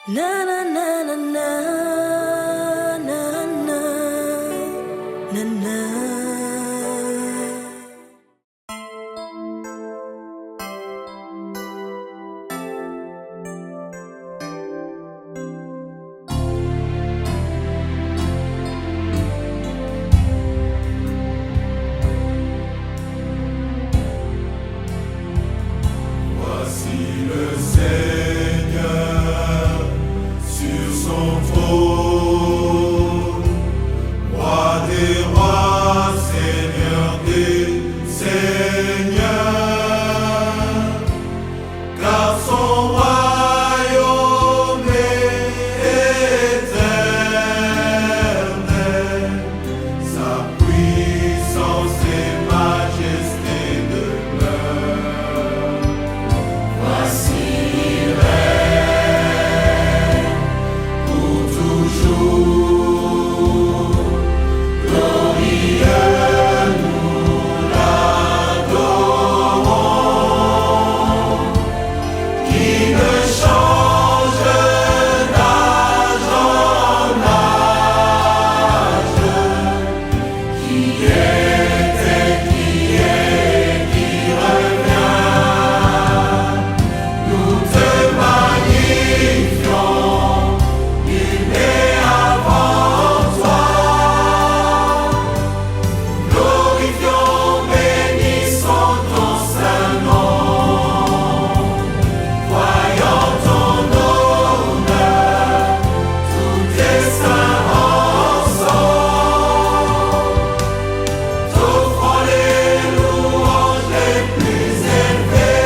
Na na na na na na na na na. Voici le Seigneur sur son trône, roi des rois, Seigneur des seigneurs, car son royaume est éternel, sa puissance et majesté demeurent. Voici règne pour toujours, glorieux nous l'adorons, qui ne change d'âge en âge, qui était, qui revient. Nous te magnifions, nul n'est avant toi. Glorifions, bénissons ton saint nom. Voyons ton honneur, tous tes saints ensemble. T'offrons les louanges les plus élevées.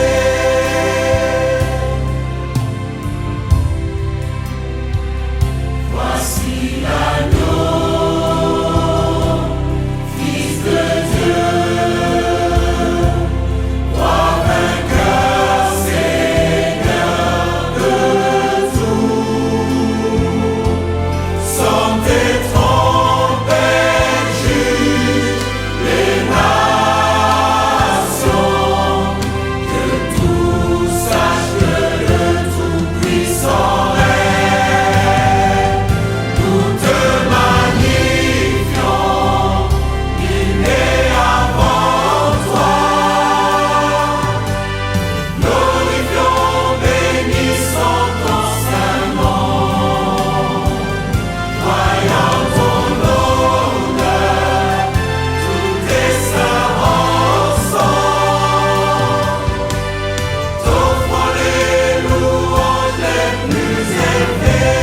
Voici l'agneau, Fils de Dieu, roi vainqueur, Seigneur de tout. Sonne tes trompettes, juge les nations, que tous sachent que le Tout-Puissant règne. Nous te magnifions, nul n'est avant toi. Glorifions, bénissons ton saint nom. Voyons ton honneur, tous tes saints ensemble. T'offrons les louanges les plus élevées.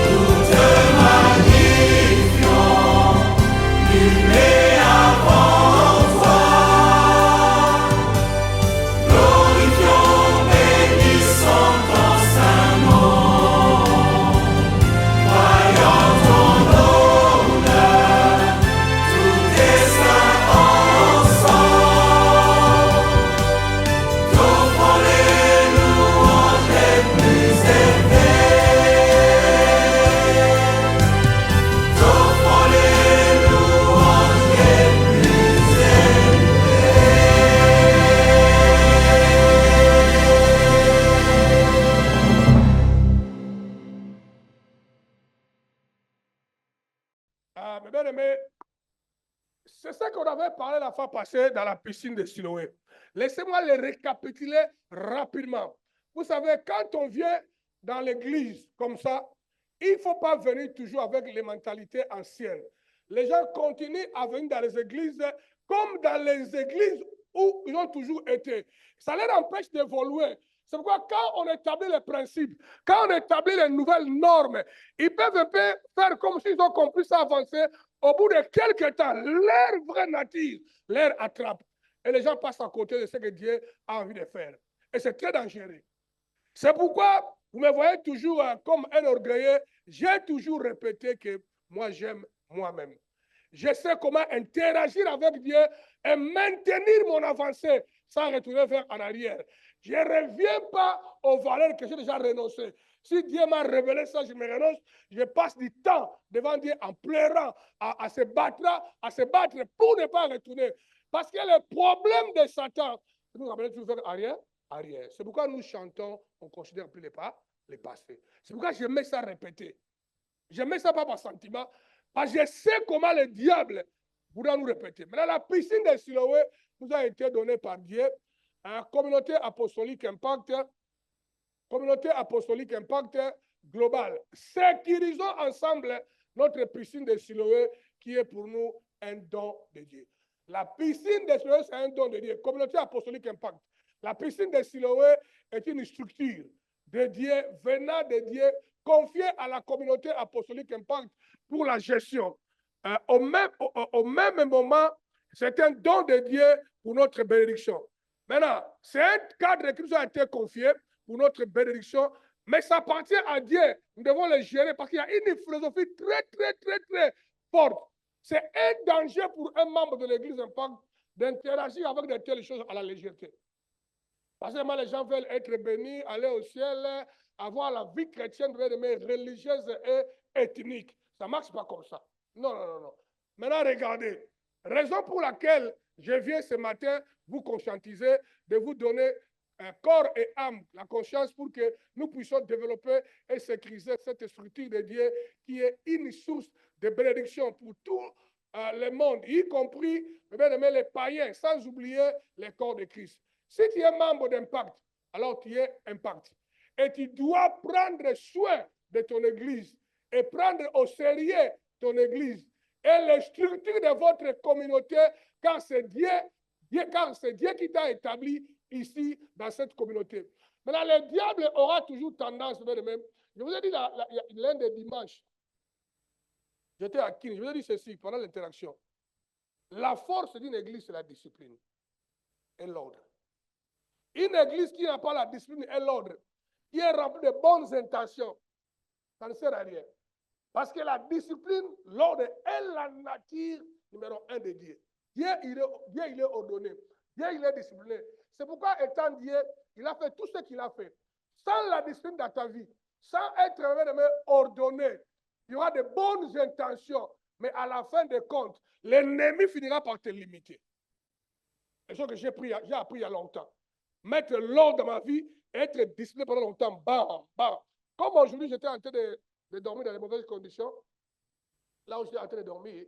Nous te magnifions, nul n'est avant toi. Glorifions, bénissons ton saint nom. Voyons ton honneur, tous tes saints ensemble. T'offrons les louanges les plus élevées. T'offrons les louanges les plus Mes bien-aimés, c'est ça qu'on avait parlé la fois passée dans la piscine de Siloé. Laissez-moi le récapituler rapidement. Vous savez, quand on vient dans l'église comme ça, il ne faut pas venir toujours avec les mentalités anciennes. Les gens continuent à venir dans les églises comme dans les églises où ils ont toujours été. Ça les empêche d'évoluer. C'est pourquoi quand on établit les principes, quand on établit les nouvelles normes, ils peuvent un peu faire comme s'ils ont compris ça avancer. Au bout de quelques temps, leur vraie nature leur attrape. Et les gens passent à côté de ce que Dieu a envie de faire. Et c'est très dangereux. C'est pourquoi vous me voyez toujours comme un orgueilleux. J'ai toujours répété que moi, j'aime moi-même. Je sais comment interagir avec Dieu et maintenir mon avancée sans retourner vers en arrière. Je ne reviens pas aux valeurs que j'ai déjà renoncées. Si Dieu m'a révélé ça, je me renonce. Je passe du temps devant Dieu en pleurant, à se battre pour ne pas retourner. Parce que le problème de Satan, vous vous rappelez toujours vers arrière, arrière. C'est pourquoi nous chantons, on ne considère plus les passés. C'est pourquoi j'aimais ça répéter. J'aimais ça pas par sentiment, parce que je sais comment le diable voudra nous répéter. Maintenant, la piscine de Siloé nous a été donnée par Dieu. Communauté apostolique impact global. Sécurisons ensemble notre piscine de Siloé qui est pour nous un don de Dieu. La piscine de Siloé, c'est un don de Dieu. Communauté apostolique impact. La piscine de Siloé est une structure de Dieu, venant de Dieu, confiée à la communauté apostolique impact pour la gestion. Au même moment, c'est un don de Dieu pour notre bénédiction. Maintenant, c'est un cadre qui nous a été confié pour notre bénédiction, mais ça appartient à Dieu. Nous devons le gérer parce qu'il y a une philosophie très forte. C'est un danger pour un membre de l'Église impact d'interagir avec de telles choses à la légèreté. Parce que les gens veulent être bénis, aller au ciel, avoir la vie chrétienne religieuse et ethnique. Ça ne marche pas comme ça. Non. Maintenant, regardez. Raison pour laquelle je viens ce matin vous conscientiser, de vous donner corps et âme, la conscience pour que nous puissions développer et sécuriser cette structure de Dieu qui est une source de bénédiction pour tout le monde, y compris les païens, sans oublier les corps de Christ. Si tu es membre d'Impact, alors tu es Impact. Et tu dois prendre soin de ton église et prendre au sérieux ton église et les structures de votre communauté, car c'est Dieu qui t'a établi ici dans cette communauté. Maintenant, le diable aura toujours tendance, je vous ai dit l'un des dimanches, j'étais à Kin, je vous ai dit ceci pendant l'interaction. La force d'une église, c'est la discipline et l'ordre. Une église qui n'a pas la discipline et l'ordre, qui est remplie de bonnes intentions, ça ne sert à rien. Parce que la discipline, l'ordre est la nature numéro 1 de Dieu. Dieu, il est ordonné. Dieu, il est discipliné. C'est pourquoi, étant Dieu, il a fait tout ce qu'il a fait. Sans la discipline dans ta vie, sans être ordonné, il y aura de bonnes intentions, mais à la fin des comptes, l'ennemi finira par te limiter. C'est ce que j'ai appris il y a longtemps. Mettre l'ordre dans ma vie, être discipliné pendant longtemps, bam. Comme aujourd'hui, j'étais en train de dormir dans les mauvaises conditions, là où j'étais en train de dormir,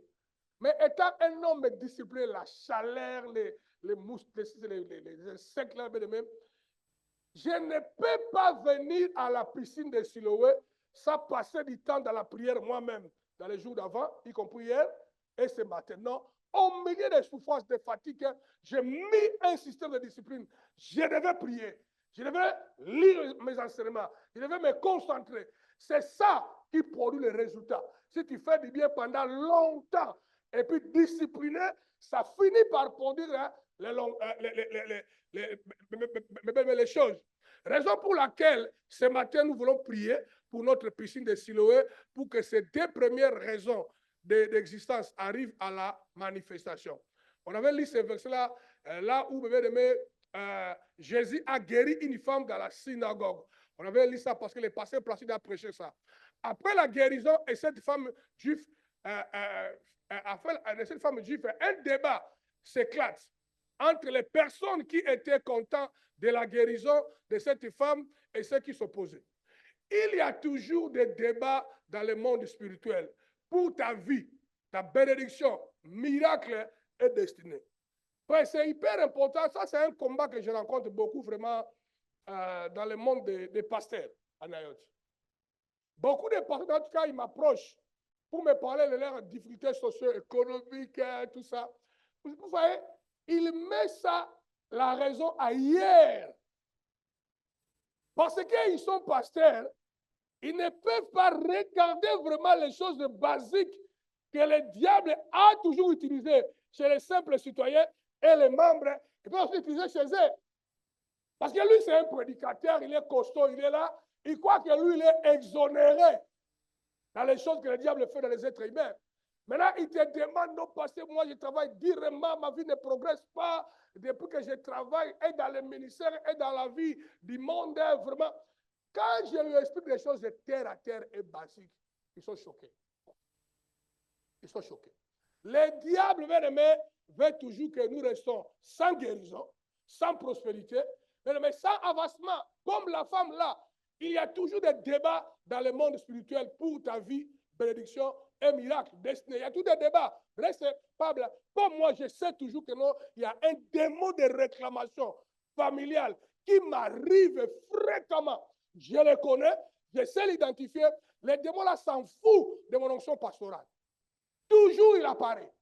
mais étant un homme discipliné, la chaleur, les mouches, les insectes, là, même, je ne peux pas venir à la piscine de Siloé sans passer du temps dans la prière moi-même, dans les jours d'avant, y compris hier et ce matin. Non, au milieu des souffrances, des fatigues, j'ai mis un système de discipline. Je devais prier, je devais lire mes enseignements, je devais me concentrer. C'est ça qui produit les résultats. Si tu fais du bien pendant longtemps et puis discipliné, ça finit par produire les choses. Raison pour laquelle ce matin nous voulons prier pour notre piscine de Siloé pour que ces deux premières raisons d'existence arrivent à la manifestation. On avait lu ce verset-là, là où Jésus a guéri une femme dans la synagogue. On avait lu ça parce que le pasteur Placide a prêché ça. Après la guérison, et cette femme juive, un débat s'éclate entre les personnes qui étaient contentes de la guérison de cette femme et ceux qui s'opposaient. Il y a toujours des débats dans le monde spirituel pour ta vie, ta bénédiction, miracle et destinée. C'est hyper important. Ça, c'est un combat que je rencontre beaucoup vraiment dans le monde des pasteurs à Nayot. Beaucoup de pasteurs, en tout cas, ils m'approchent pour me parler de leurs difficultés socio-économiques, tout ça. Vous voyez, ils mettent ça, la raison ailleurs. Parce qu'ils sont pasteurs, ils ne peuvent pas regarder vraiment les choses basiques que le diable a toujours utilisées chez les simples citoyens et les membres, ils peuvent aussi utiliser chez eux. Parce que lui, c'est un prédicateur, il est costaud, il est là. Il croit que lui, il est exonéré dans les choses que le diable fait dans les êtres humains. Maintenant, il te demande, non, parce que moi, je travaille durement, ma vie ne progresse pas. Depuis que je travaille, et dans le ministère, et dans la vie du monde, vraiment. Quand je lui explique des choses de terre à terre et basiques, ils sont choqués. Ils sont choqués. Le diable, veut toujours que nous restons sans guérison, sans prospérité, Mais sans avancement, comme la femme là, il y a toujours des débats dans le monde spirituel pour ta vie, bénédiction et miracle, destinée. Il y a tous des débats. Reste pas blanc. Comme moi, je sais toujours que non, il y a un démon de réclamation familiale qui m'arrive fréquemment. Je le connais, je sais l'identifier. Le démon là s'en fout de mon onction pastorale. Toujours il apparaît.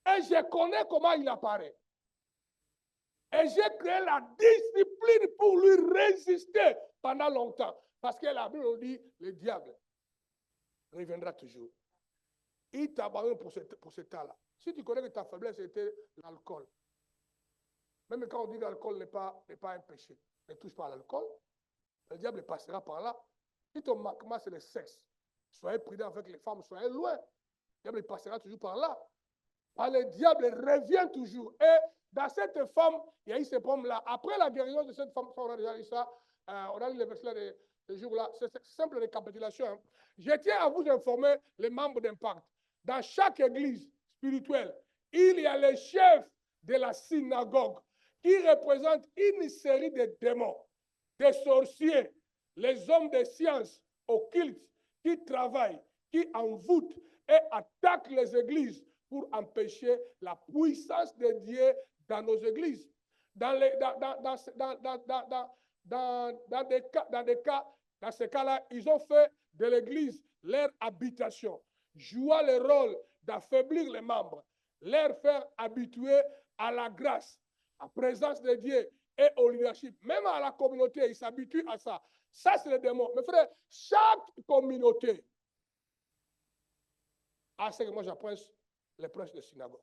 Et je connais comment il apparaît. Et j'ai créé la discipline pour lui résister pendant longtemps. Parce que la Bible nous dit, le diable reviendra toujours. Il t'abandonne pour ce temps-là. Si tu connais que ta faiblesse était l'alcool, même quand on dit que l'alcool n'est pas un péché, ne touche pas à l'alcool, le diable passera par là. Si ton manquement, c'est le sexe, soyez prudent avec les femmes, soyez loin. Le diable passera toujours par là. Le diable revient toujours. Et dans cette femme, il y a eu ces pommes-là. Après la guérison de cette femme, on a déjà dit ça, on a lu les versets de jour-là. C'est simple récapitulation. Hein. Je tiens à vous informer, les membres d'Impact. Dans chaque église spirituelle, il y a les chefs de la synagogue qui représentent une série de démons, des sorciers, les hommes de sciences occultes qui travaillent, qui envoûtent et attaquent les églises pour empêcher la puissance de Dieu dans nos églises. Dans ces cas-là, ils ont fait de l'église leur habitation, jouant le rôle d'affaiblir les membres, leur faire habituer à la grâce, à la présence de Dieu et au leadership. Même à la communauté, ils s'habituent à ça. Ça, c'est le démon. Mes frères, chaque communauté a ce que moi j'apprends les prêches de synagogue.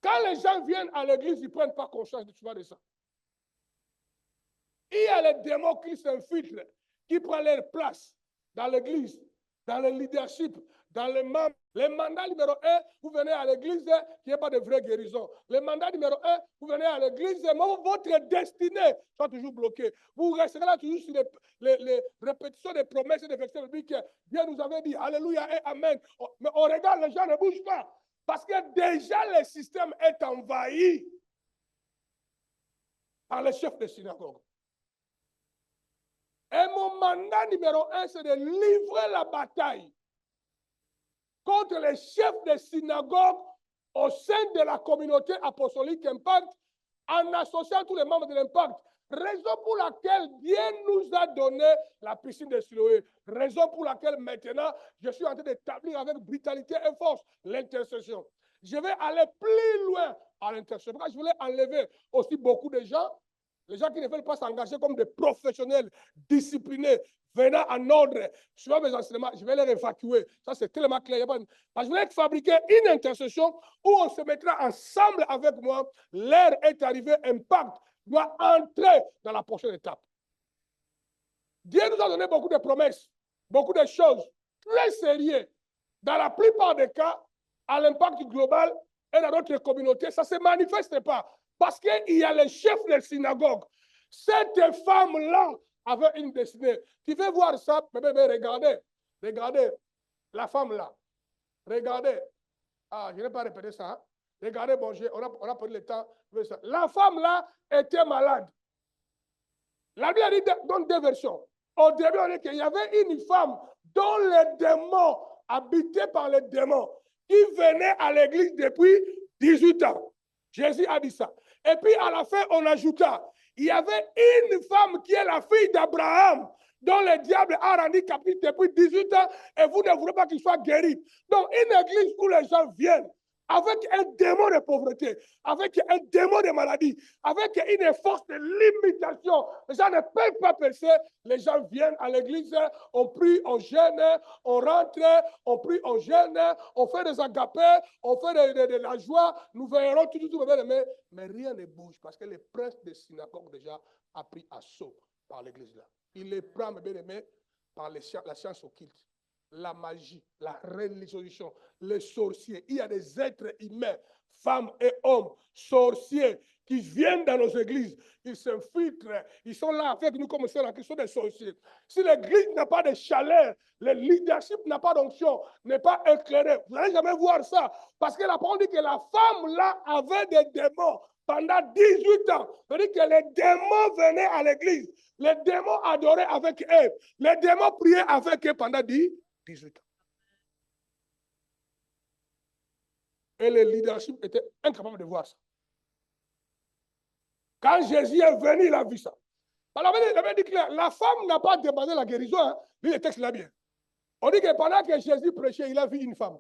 Quand les gens viennent à l'église, ils ne prennent pas conscience de ça. Il y a les démons qui s'infiltrent, qui prennent leur place dans l'église, dans le leadership, dans les membres. Le mandat numéro 1, vous venez à l'église, il n'y a pas de vraie guérison. Le mandat numéro 1, vous venez à l'église, votre destinée soit toujours bloquée. Vous resterez là toujours sur les répétitions des promesses et des versets bibliques que Dieu nous avait dit. Alléluia et Amen. Mais on regarde, les gens ne bougent pas. Parce que déjà le système est envahi par les chefs de synagogue. Et mon mandat numéro 1, c'est de livrer la bataille contre les chefs de synagogue au sein de la communauté apostolique Impact, en associant tous les membres de l'Impact. Raison pour laquelle Dieu nous a donné la piscine de Siloé. Raison pour laquelle maintenant, je suis en train d'établir avec brutalité et force l'intercession. Je vais aller plus loin à l'intercession. Je voulais enlever aussi beaucoup de gens, les gens qui ne veulent pas s'engager comme des professionnels disciplinés, venant en ordre, suivant mes enseignements, je vais les évacuer. Ça, c'est tellement clair. Je voulais fabriquer une intercession où on se mettra ensemble avec moi. L'heure est arrivée, Impact doit entrer dans la prochaine étape. Dieu nous a donné beaucoup de promesses, beaucoup de choses très sérieuses. Dans la plupart des cas, à l'impact global et dans notre communauté, ça ne se manifeste pas. Parce qu'il y a les chefs des synagogues. Cette femme-là avait une destinée. Tu veux voir ça? Regardez. Regardez la femme-là. Regardez. Ah, je n'ai pas répété ça. Hein? Regardez, bon, on a pris le temps. La femme-là était malade. La Bible a dit dans deux versions. Au début, on dit qu'il y avait une femme dont les démons, habitée par les démons, qui venait à l'église depuis 18 ans. Jésus a dit ça. Et puis à la fin, on ajouta, il y avait une femme qui est la fille d'Abraham, dont le diable a rendu captif depuis 18 ans, et vous ne voulez pas qu'il soit guéri. Donc une église où les gens viennent avec un démon de pauvreté, avec un démon de maladie, avec une force de limitation. Les gens ne peuvent pas percer. Les gens viennent à l'église, on prie, on jeûne, on rentre, on prie, on jeûne, on fait des agapés, on fait de la joie. Nous verrons tout, mais rien ne bouge parce que le prince des synagogues déjà a pris assaut par l'église là. Il les prend, mes bien-aimés, par la science occulte. La magie, la religion, les sorciers. Il y a des êtres humains, femmes et hommes, sorciers, qui viennent dans nos églises. Ils s'infiltrent. Ils sont là avec nous comme ceux-là qui sont des sorciers. Si l'église n'a pas de chaleur, le leadership n'a pas d'onction, n'est pas éclairé, vous n'allez jamais voir ça. Parce que la parole dit que la femme là avait des démons. pendant 18 ans. C'est-à-dire que les démons venaient à l'église. Les démons adoraient avec eux. Les démons priaient avec eux pendant 18 ans. Et le leadership était incapable de voir ça. Quand Jésus est venu, il a vu ça. Alors, il avait dit que la femme n'a pas demandé la guérison. Hein. Lui, le texte là bien. On dit que pendant que Jésus prêchait, il a vu une femme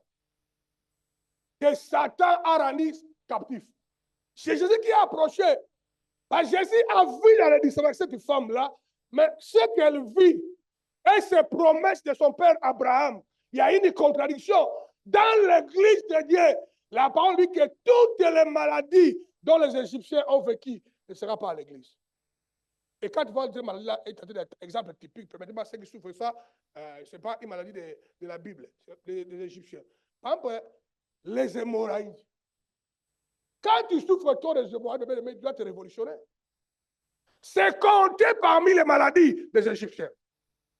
que Satan a rendu captif. C'est Jésus qui a approché. Jésus a vu dans le discernement cette femme-là, mais ce qu'elle vit et ses promesses de son père Abraham, il y a une contradiction. Dans l'église de Dieu, la parole dit que toutes les maladies dont les Égyptiens ont vécu ne seront pas à l'église. Et quand tu vois cette maladie-là, c'est un exemple typique, permettez-moi, ceux qui souffrent ça, ce n'est pas une maladie de la Bible, des Égyptiens. Par exemple, les hémorragies. Quand tu souffres toi des hémorragies, tu dois te révolutionner. C'est compté parmi les maladies des Égyptiens.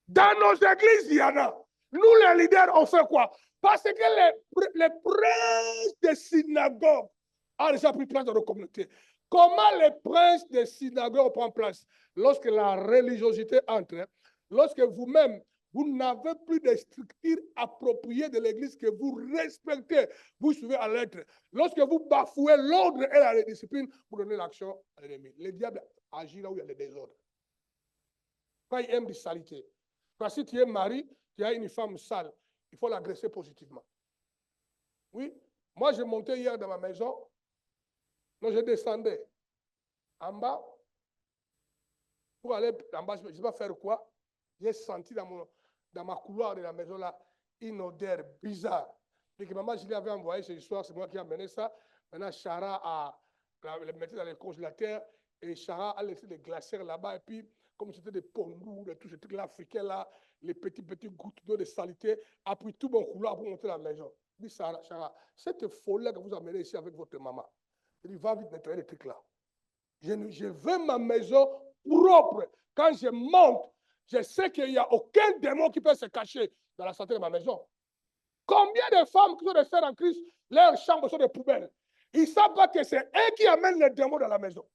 Dans nos églises, il y en a. Nous, les leaders, on fait quoi? Parce que les princes des synagogues ont déjà pris place dans nos communautés. Comment les princes des synagogues prennent place? Lorsque la religiosité entre, lorsque vous-même, vous n'avez plus de structure appropriée de l'église que vous respectez, vous suivez à l'être. Lorsque vous bafouez l'ordre et la discipline, vous donnez l'action à l'ennemi. Le diable agit là où il y a le désordre. Quand il aime des saletés. Quand si tu es mari, tu as une femme sale, il faut l'agresser positivement. Oui, moi je montais hier dans ma maison, donc je descendais en bas, pour aller en bas, je ne sais pas faire quoi, j'ai senti dans ma couloir de la maison là, une odeur bizarre. Et que maman, je l'avais envoyé ce soir, c'est moi qui ai amené ça. Maintenant, Chara a le mettait dans les congélateurs et Chara a laissé des glacières là-bas. Et puis, comme c'était des pondous, tous ces trucs-là africains là, les petits gouttes d'eau de saleté, a pris tout mon couloir pour monter dans la maison. Je dis, Chara, cette folie-là que vous amenez ici avec votre maman, je dis, va vite nettoyer les trucs là. Je veux ma maison propre. Quand je monte, je sais qu'il n'y a aucun démon qui peut se cacher dans la santé de ma maison. Combien de femmes qui sont des sœurs en Christ, leurs chambres sont des poubelles? Ils ne savent pas que c'est eux qui amènent les démons dans la maison.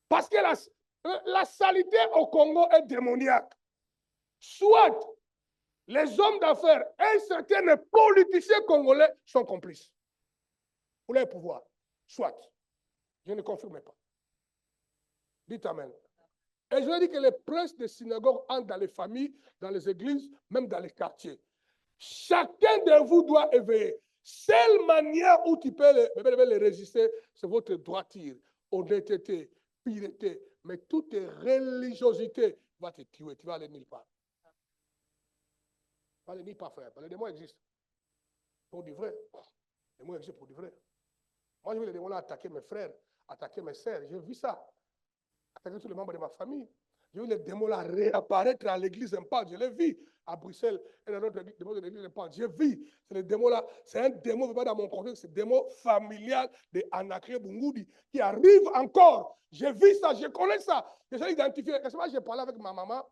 Parce que la saleté au Congo est démoniaque. Soit les hommes d'affaires et certains politiciens congolais sont complices pour leur pouvoir. Soit. Je ne confirme pas. Dites Amen. Et je veux dire que les princes des synagogues entrent dans les familles, dans les églises, même dans les quartiers. Chacun de vous doit éveiller. Seule manière où tu peux les résister, c'est votre droiture, honnêteté, pureté. Mais toute religiosité va te tuer. Tu vas aller nulle part. Tu vas aller nulle part, frère. Les démons existent. Pour du vrai. Les démons existent pour du vrai. Moi, je veux les démons là attaquer mes frères, attaquer mes sœurs. J'ai vu ça. Attaquer tous les membres de ma famille. J'ai vu les démons là réapparaître à l'église Impact. Je l'ai vu à Bruxelles et dans notre démon de l'église Impact. J'ai vu. C'est le démon là. C'est un démon, pas dans mon contexte, c'est un démon familial de Anakre Bungoudi qui arrive encore. J'ai vu ça, je connais ça. Je l'ai identifié. Récemment, j'ai parlé avec ma maman,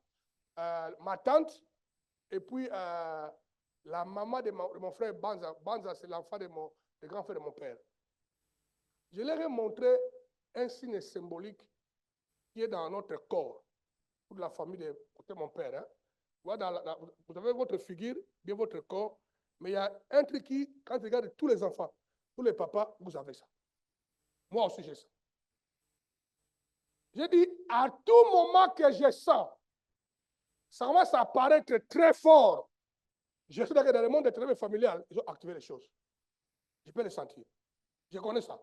ma tante, et puis la maman de mon frère Banza. Banza, c'est l'enfant de le grand frère de mon père. Je leur ai montré un signe symbolique qui est dans notre corps, pour la famille de mon père. Hein. Vous avez votre figure, bien votre corps, mais il y a un truc qui, quand tu regardes tous les enfants, tous les papas, vous avez ça. Moi aussi, j'ai ça. J'ai dit, à tout moment que je sens, ça commence à apparaître très fort. Je sais que dans le monde des travail familial, ils ont activé les choses. Je peux les sentir. Je connais ça.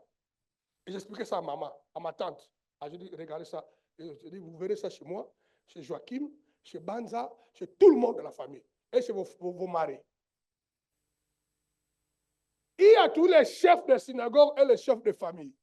Et j'expliquais ça à maman, à ma tante. Je dis, regardez ça. Et je dis, vous verrez ça chez moi, chez Joachim, chez Banza, chez tout le monde de la famille. Et chez vos maris. Il y a tous les chefs de synagogue et les chefs de famille.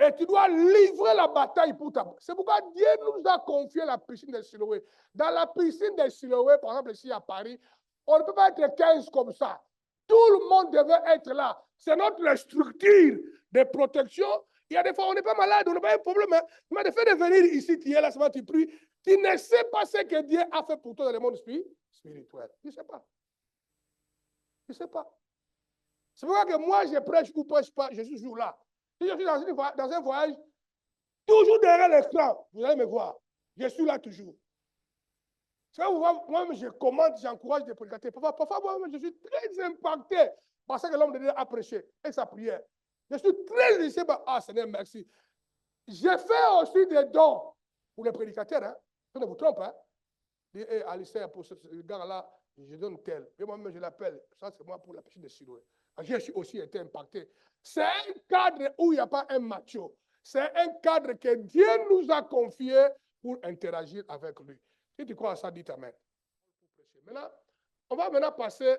Et tu dois livrer la bataille pour ta... C'est pourquoi Dieu nous a confié la piscine de Siloé. Dans la piscine de Siloé, par exemple ici à Paris, on ne peut pas être 15 comme ça. Tout le monde devait être là. C'est notre structure de protection. Il y a des fois, on n'est pas malade, on n'a pas un problème. Mais le fait de venir ici, tu es là, tu pries, tu ne sais pas ce que Dieu a fait pour toi dans le monde spirituel. Tu ne sais pas. Tu ne sais pas. C'est pourquoi que moi, je prêche ou prêche pas, je suis toujours là. Si je suis dans un voyage, toujours derrière l'écran, vous allez me voir. Je suis là toujours. Moi-même, je commande, j'encourage des prédicateurs. Parfois, moi-même, je suis très impacté par ce que l'homme de Dieu a prêché et sa prière. Je suis très déçu. Ah, Seigneur, merci. J'ai fait aussi des dons pour les prédicateurs. Hein. Je ne vous trompe pas. Hein. Et Alistair, pour ce gars-là, je donne tel. Et moi-même, je l'appelle. Ça, c'est moi pour la piscine de Siloé. J'ai aussi été impacté. C'est un cadre où il n'y a pas un macho. C'est un cadre que Dieu nous a confié pour interagir avec lui. Si tu crois à ça, dites Amen. Maintenant, on va maintenant passer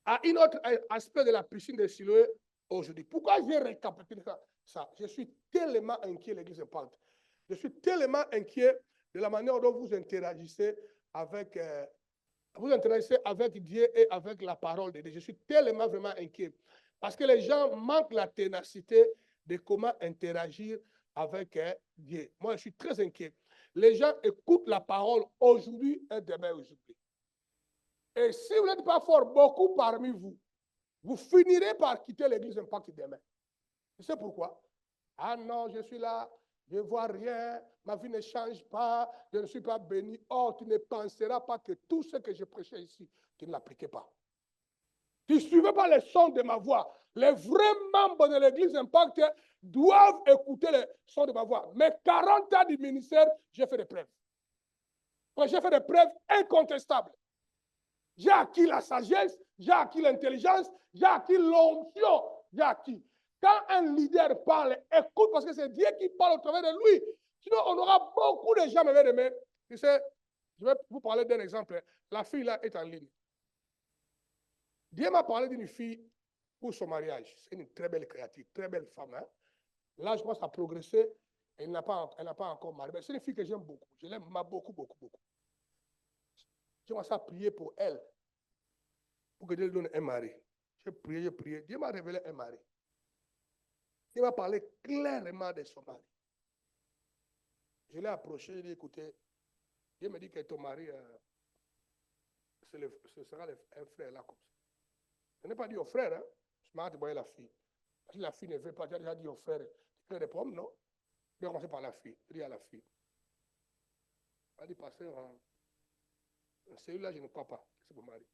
à un autre aspect de la piscine de Siloé aujourd'hui. Pourquoi j'ai récapitulé ça? Je suis tellement inquiet, l'Église Impact. Je suis tellement inquiet de la manière dont vous interagissez avec Dieu et avec la parole de Dieu. Je suis tellement vraiment inquiet. Parce que les gens manquent la ténacité de comment interagir avec Dieu. Moi, je suis très inquiet. Les gens écoutent la parole aujourd'hui et demain aujourd'hui. Et si vous n'êtes pas fort, beaucoup parmi vous, vous finirez par quitter l'Église Impact demain. Tu sais pourquoi? Ah non, je suis là, je ne vois rien, ma vie ne change pas, je ne suis pas béni. Oh, tu ne penseras pas que tout ce que je prêchais ici, tu ne l'appliquais pas. Tu ne suivais pas les sons de ma voix. Les vrais membres de l'Église Impact doivent écouter les sons de ma voix. Mais 40 ans du ministère, j'ai fait des preuves. J'ai fait des preuves incontestables. J'ai acquis la sagesse, j'ai acquis l'intelligence, j'ai acquis l'onction, j'ai acquis. Quand un leader parle, écoute parce que c'est Dieu qui parle au travers de lui. Sinon, on aura beaucoup de gens, mes amis. Tu sais, je vais vous parler d'un exemple. La fille là est en ligne. Dieu m'a parlé d'une fille pour son mariage. C'est une très belle créature, très belle femme. Hein? Là, je pense à progresser. Elle n'a pas encore marié. C'est une fille que j'aime beaucoup. Je l'aime beaucoup, beaucoup, beaucoup. J'ai commencé à prier pour elle, pour que Dieu lui donne un mari. J'ai prié. Dieu m'a révélé un mari. Dieu m'a parlé clairement de son mari. Je l'ai approché, je lui ai dit, écoutez, Dieu me dit que ton mari, ce sera un frère là comme ça. Je n'ai pas dit au frère, hein. Je m'arrête de voir la fille. Si la fille ne veut pas, tu as déjà dit au frère, tu veux des pommes, non? Je vais commencer par la fille. Je dis à la fille. Elle dit, pasteur, celui-là, je ne crois pas. C'est mon mari.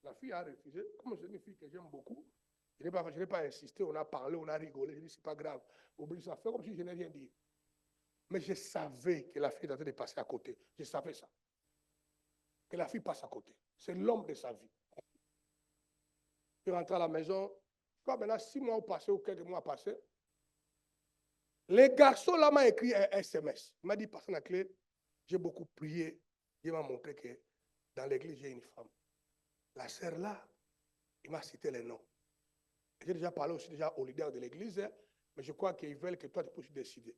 La fille a refusé. Comme c'est une fille que j'aime beaucoup, je n'ai pas insisté, on a parlé, on a rigolé. Je dis, c'est pas grave. Oublie ça. Fais comme si je n'ai rien dit. Mais je savais que la fille était en train de passer à côté. Je savais ça. Que la fille passe à côté. C'est l'homme de sa vie. Je suis rentré à la maison. Quand maintenant 6 mois ont passé ou quelques mois passés, les garçons là m'ont écrit un SMS. Il m'a dit, passe la clé. J'ai beaucoup prié. Dieu m'a montré que dans l'église, j'ai une femme. La sœur là, il m'a cité les noms. J'ai déjà parlé aussi au leader de l'église, mais je crois qu'ils veulent que toi, tu puisses décider.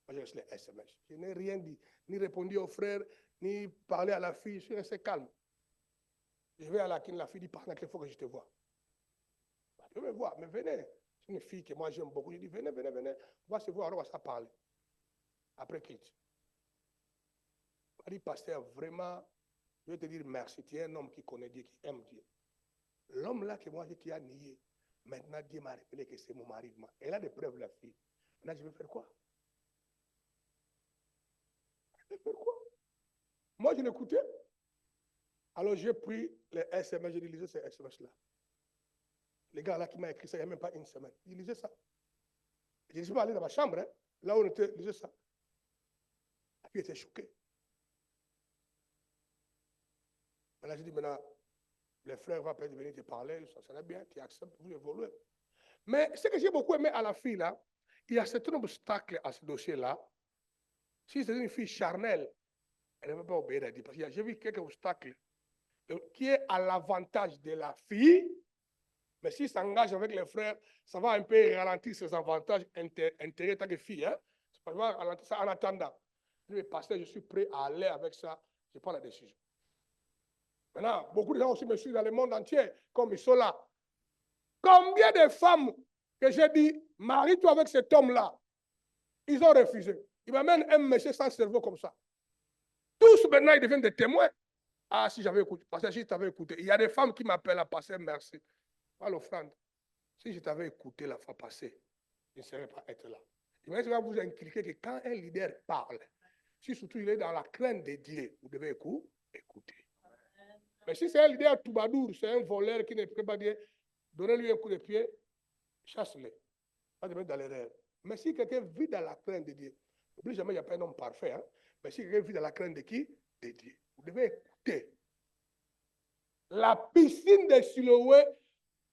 Moi, j'ai reçu les SMS. Je n'ai rien dit, ni répondu au frère, ni parlé à la fille. Je suis resté calme. Je vais à la fille dit, par il faut que je te vois. Je vais me voir, mais venez. C'est une fille que moi j'aime beaucoup. Je dis, venez. On va se voir, on va se parler. Après, quitte. Il dit, pasteur, vraiment, je vais te dire merci. Tu es un homme qui connaît Dieu, qui aime Dieu. L'homme là que moi, qui a nié, maintenant Dieu m'a révélé que c'est mon mari. Elle a des preuves, la fille. Maintenant, je vais faire quoi? Moi, je l'écoutais. Alors, j'ai pris les SMS, j'ai lisé ces SMS-là. Les gars là qui m'ont écrit ça, il n'y a même pas une semaine. Ils lisaient ça. Je ne suis pas allé dans ma chambre, hein, là où on était, ils lisaient ça. Et puis, il était choqué. Maintenant, j'ai dit, maintenant, les frères vont peut-être venir te parler, ça serait bien, tu acceptes, vous évoluez. Mais ce que j'ai beaucoup aimé à la fille, là, il y a certains obstacles à ce dossier-là. Si c'est une fille charnelle, elle ne va pas obéir à Dieu. Parce que j'ai vu quelques obstacles qui est à l'avantage de la fille, mais s'il s'engage avec les frères, ça va un peu ralentir ses avantages intérêts tant que fille. Hein? Ça va ralentir ça en attendant. Je dis, pasteur, je suis prêt à aller avec ça, je prends la décision. Maintenant, beaucoup de gens aussi me suivent dans le monde entier, comme ils sont là. Combien de femmes que j'ai dit, marie-toi avec cet homme-là, ils ont refusé. Ils m'amènent un monsieur sans cerveau comme ça. Tous maintenant, ils deviennent des témoins. Ah, si j'avais écouté, parce que si je t'avais écouté, il y a des femmes qui m'appellent à passer, merci. Pas l'offrande. Si je t'avais écouté la fois passée, je ne saurais pas être là. Je vais vous inculquer que quand un leader parle, si surtout il est dans la crainte de Dieu, vous devez écouter. Mais si c'est un leader toubadour, c'est un voleur qui ne peut pas dire, donnez-lui un coup de pied, chasse-le. Pas de mettre dans l'erreur. Mais si quelqu'un vit dans la crainte de Dieu, n'oubliez jamais, il n'y a pas un homme parfait, hein? Mais si quelqu'un vit dans la crainte de qui? De Dieu. Vous devez écouter. La piscine de Siloé,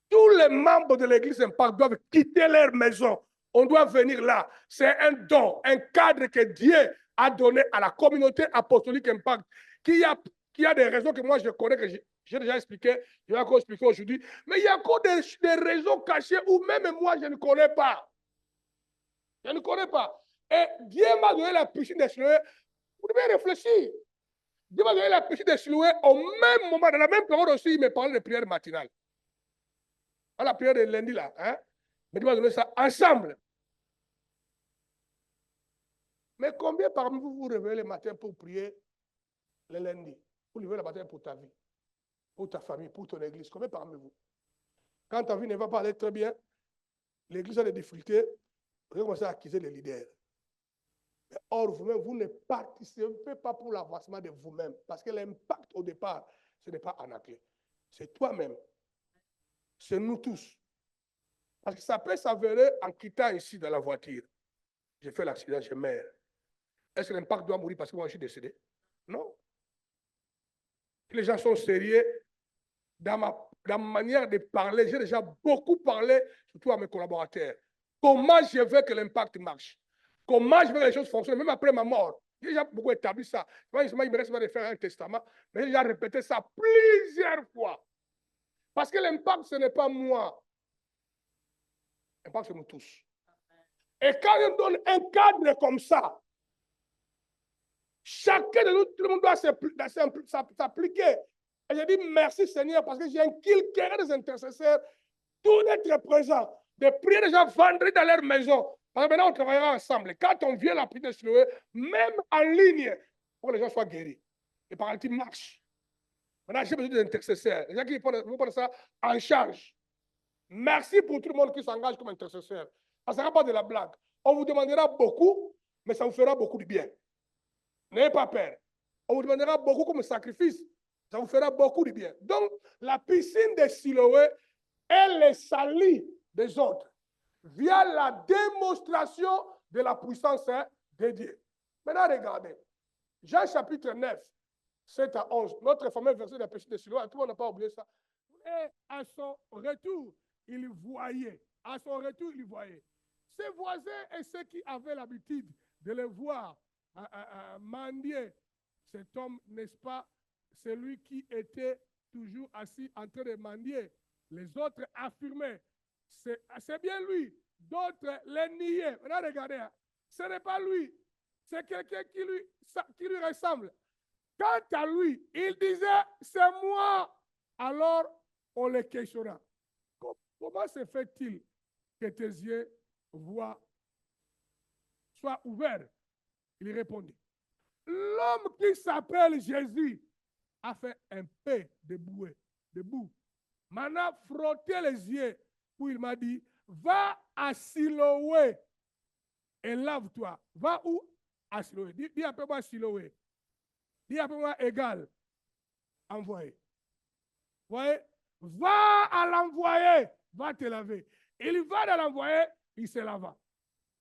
tous les membres de l'église Impact doivent quitter leur maison. On doit venir là. C'est un don, un cadre que Dieu a donné à la communauté apostolique Impact, qui a des raisons que moi je connais, que j'ai déjà expliqué, je vais encore expliquer aujourd'hui. Mais il y a encore des raisons cachées où même moi je ne connais pas. Je ne connais pas. Et Dieu m'a donné la piscine de Siloé. Vous devez réfléchir. Dieu m'a donné la piscine de Siloé au même moment, dans la même période aussi, il me parlait de prière matinale. À la prière de lundi là, hein? Mais Dieu m'a donné ça ensemble. Mais combien parmi vous vous réveillez le matin pour prier le lundi? Vous levez le matin pour ta vie, pour ta famille, pour ton église. Combien parmi vous? Quand ta vie ne va pas aller très bien, l'église a des difficultés, vous commencez à accuser les leaders. Mais or, vous-même, vous ne participez pas pour l'avancement de vous-même. Parce que l'impact au départ, ce n'est pas Anaclé. C'est toi-même. C'est nous tous. Parce que ça peut s'avérer en quittant ici dans la voiture. J'ai fait l'accident, je meurs. Est-ce que l'impact doit mourir parce que moi je suis décédé? Non. Les gens sont sérieux. Dans ma manière de parler, j'ai déjà beaucoup parlé, surtout à mes collaborateurs. Comment je veux que l'impact marche? Comment je veux que les choses fonctionnent, même après ma mort? J'ai déjà beaucoup établi ça. Il me reste pas de faire un testament, mais j'ai déjà répété ça plusieurs fois. Parce que l'impact, ce n'est pas moi. L'impact, c'est nous tous. Et quand on donne un cadre comme ça, chacun de nous, tout le monde doit s'appliquer. Et je dis merci Seigneur parce que j'ai inculqué des intercesseurs, tout être présent, de prier les gens vendredi dans leur maison. Parce que maintenant on travaillera ensemble. Et quand on vient la prière de Siloé, même en ligne, pour que les gens soient guéris. Et par exemple, marche. Maintenant, j'ai besoin des intercesseurs. Les gens qui vont prendre ça en charge. Merci pour tout le monde qui s'engage comme intercesseur. Ça ne sera pas de la blague. On vous demandera beaucoup, mais ça vous fera beaucoup de bien. N'ayez pas peur. On vous demandera beaucoup comme sacrifice. Ça vous fera beaucoup de bien. Donc, la piscine de Siloé est le salut des autres via la démonstration de la puissance de Dieu. Maintenant, regardez. Jean chapitre 9, 7 à 11. Notre fameux verset de la piscine de Siloé, tout le monde n'a pas oublié ça. Et à son retour, il voyait. À son retour, il voyait. Ses voisins et ceux qui avaient l'habitude de le voir mendier, cet homme, n'est-ce pas, celui qui était toujours assis en train de mendier. Les autres affirmaient, c'est bien lui. D'autres les niaient. Regardez, hein. Ce n'est pas lui. C'est quelqu'un qui lui ressemble. Quant à lui, il disait, c'est moi. Alors, on le questionna. Comment se fait-il que tes yeux soient ouverts? Il répondit, l'homme qui s'appelle Jésus a fait un peu de boue. Maintenant, frotté les yeux, puis il m'a dit, va à Siloé et lave-toi. Va où? À Siloé. Dis un peu moi Siloé. Dis un peu moi égal. Envoyé. Vous voyez? Va à l'envoyé. Va te laver. Il va dans l'envoyé, il se lava.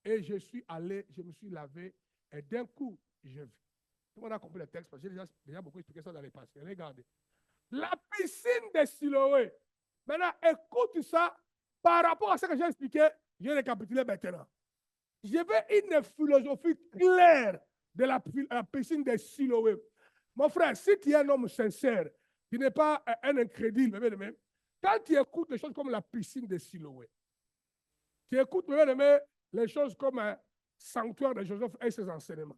Et je suis allé, je me suis lavé, et d'un coup, je vis. Tout le monde a compris le texte, parce que j'ai déjà beaucoup expliqué ça dans les passés. Regardez. La piscine de Siloé. Maintenant, écoute ça par rapport à ce que j'ai expliqué, je vais récapituler maintenant. Je veux une philosophie claire de la piscine de Siloé. Mon frère, si tu es un homme sincère, tu n'es pas un incrédule, quand tu écoutes les choses comme la piscine de Siloé, tu écoutes les choses comme un sanctuaire de Joseph et ses enseignements.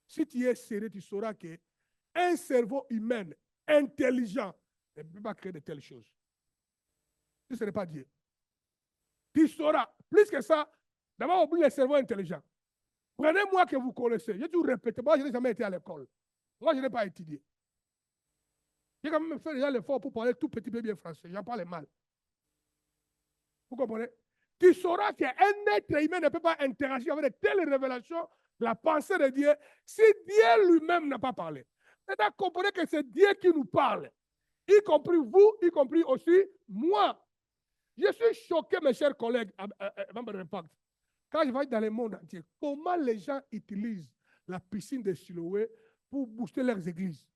Si tu es sérieux, tu sauras qu'un cerveau humain intelligent ne peut pas créer de telles choses. Si ce n'est pas Dieu. Tu sauras, plus que ça, d'abord oublie le cerveau intelligent. Prenez-moi que vous connaissez. Je vous répète, moi je n'ai jamais été à l'école. Moi je n'ai pas étudié. J'ai quand même fait déjà l'effort pour parler tout petit peu bien français. J'en parle mal. Vous comprenez? tu sauras qu'un être humain ne peut pas interagir avec de telles révélations, la pensée de Dieu, si Dieu lui-même n'a pas parlé. C'est-à-dire, comprenez que c'est Dieu qui nous parle, y compris vous, y compris aussi moi. Je suis choqué, mes chers collègues, membres de l'Impact, quand je vais dans le monde entier, comment les gens utilisent la piscine de Siloé pour booster leurs églises.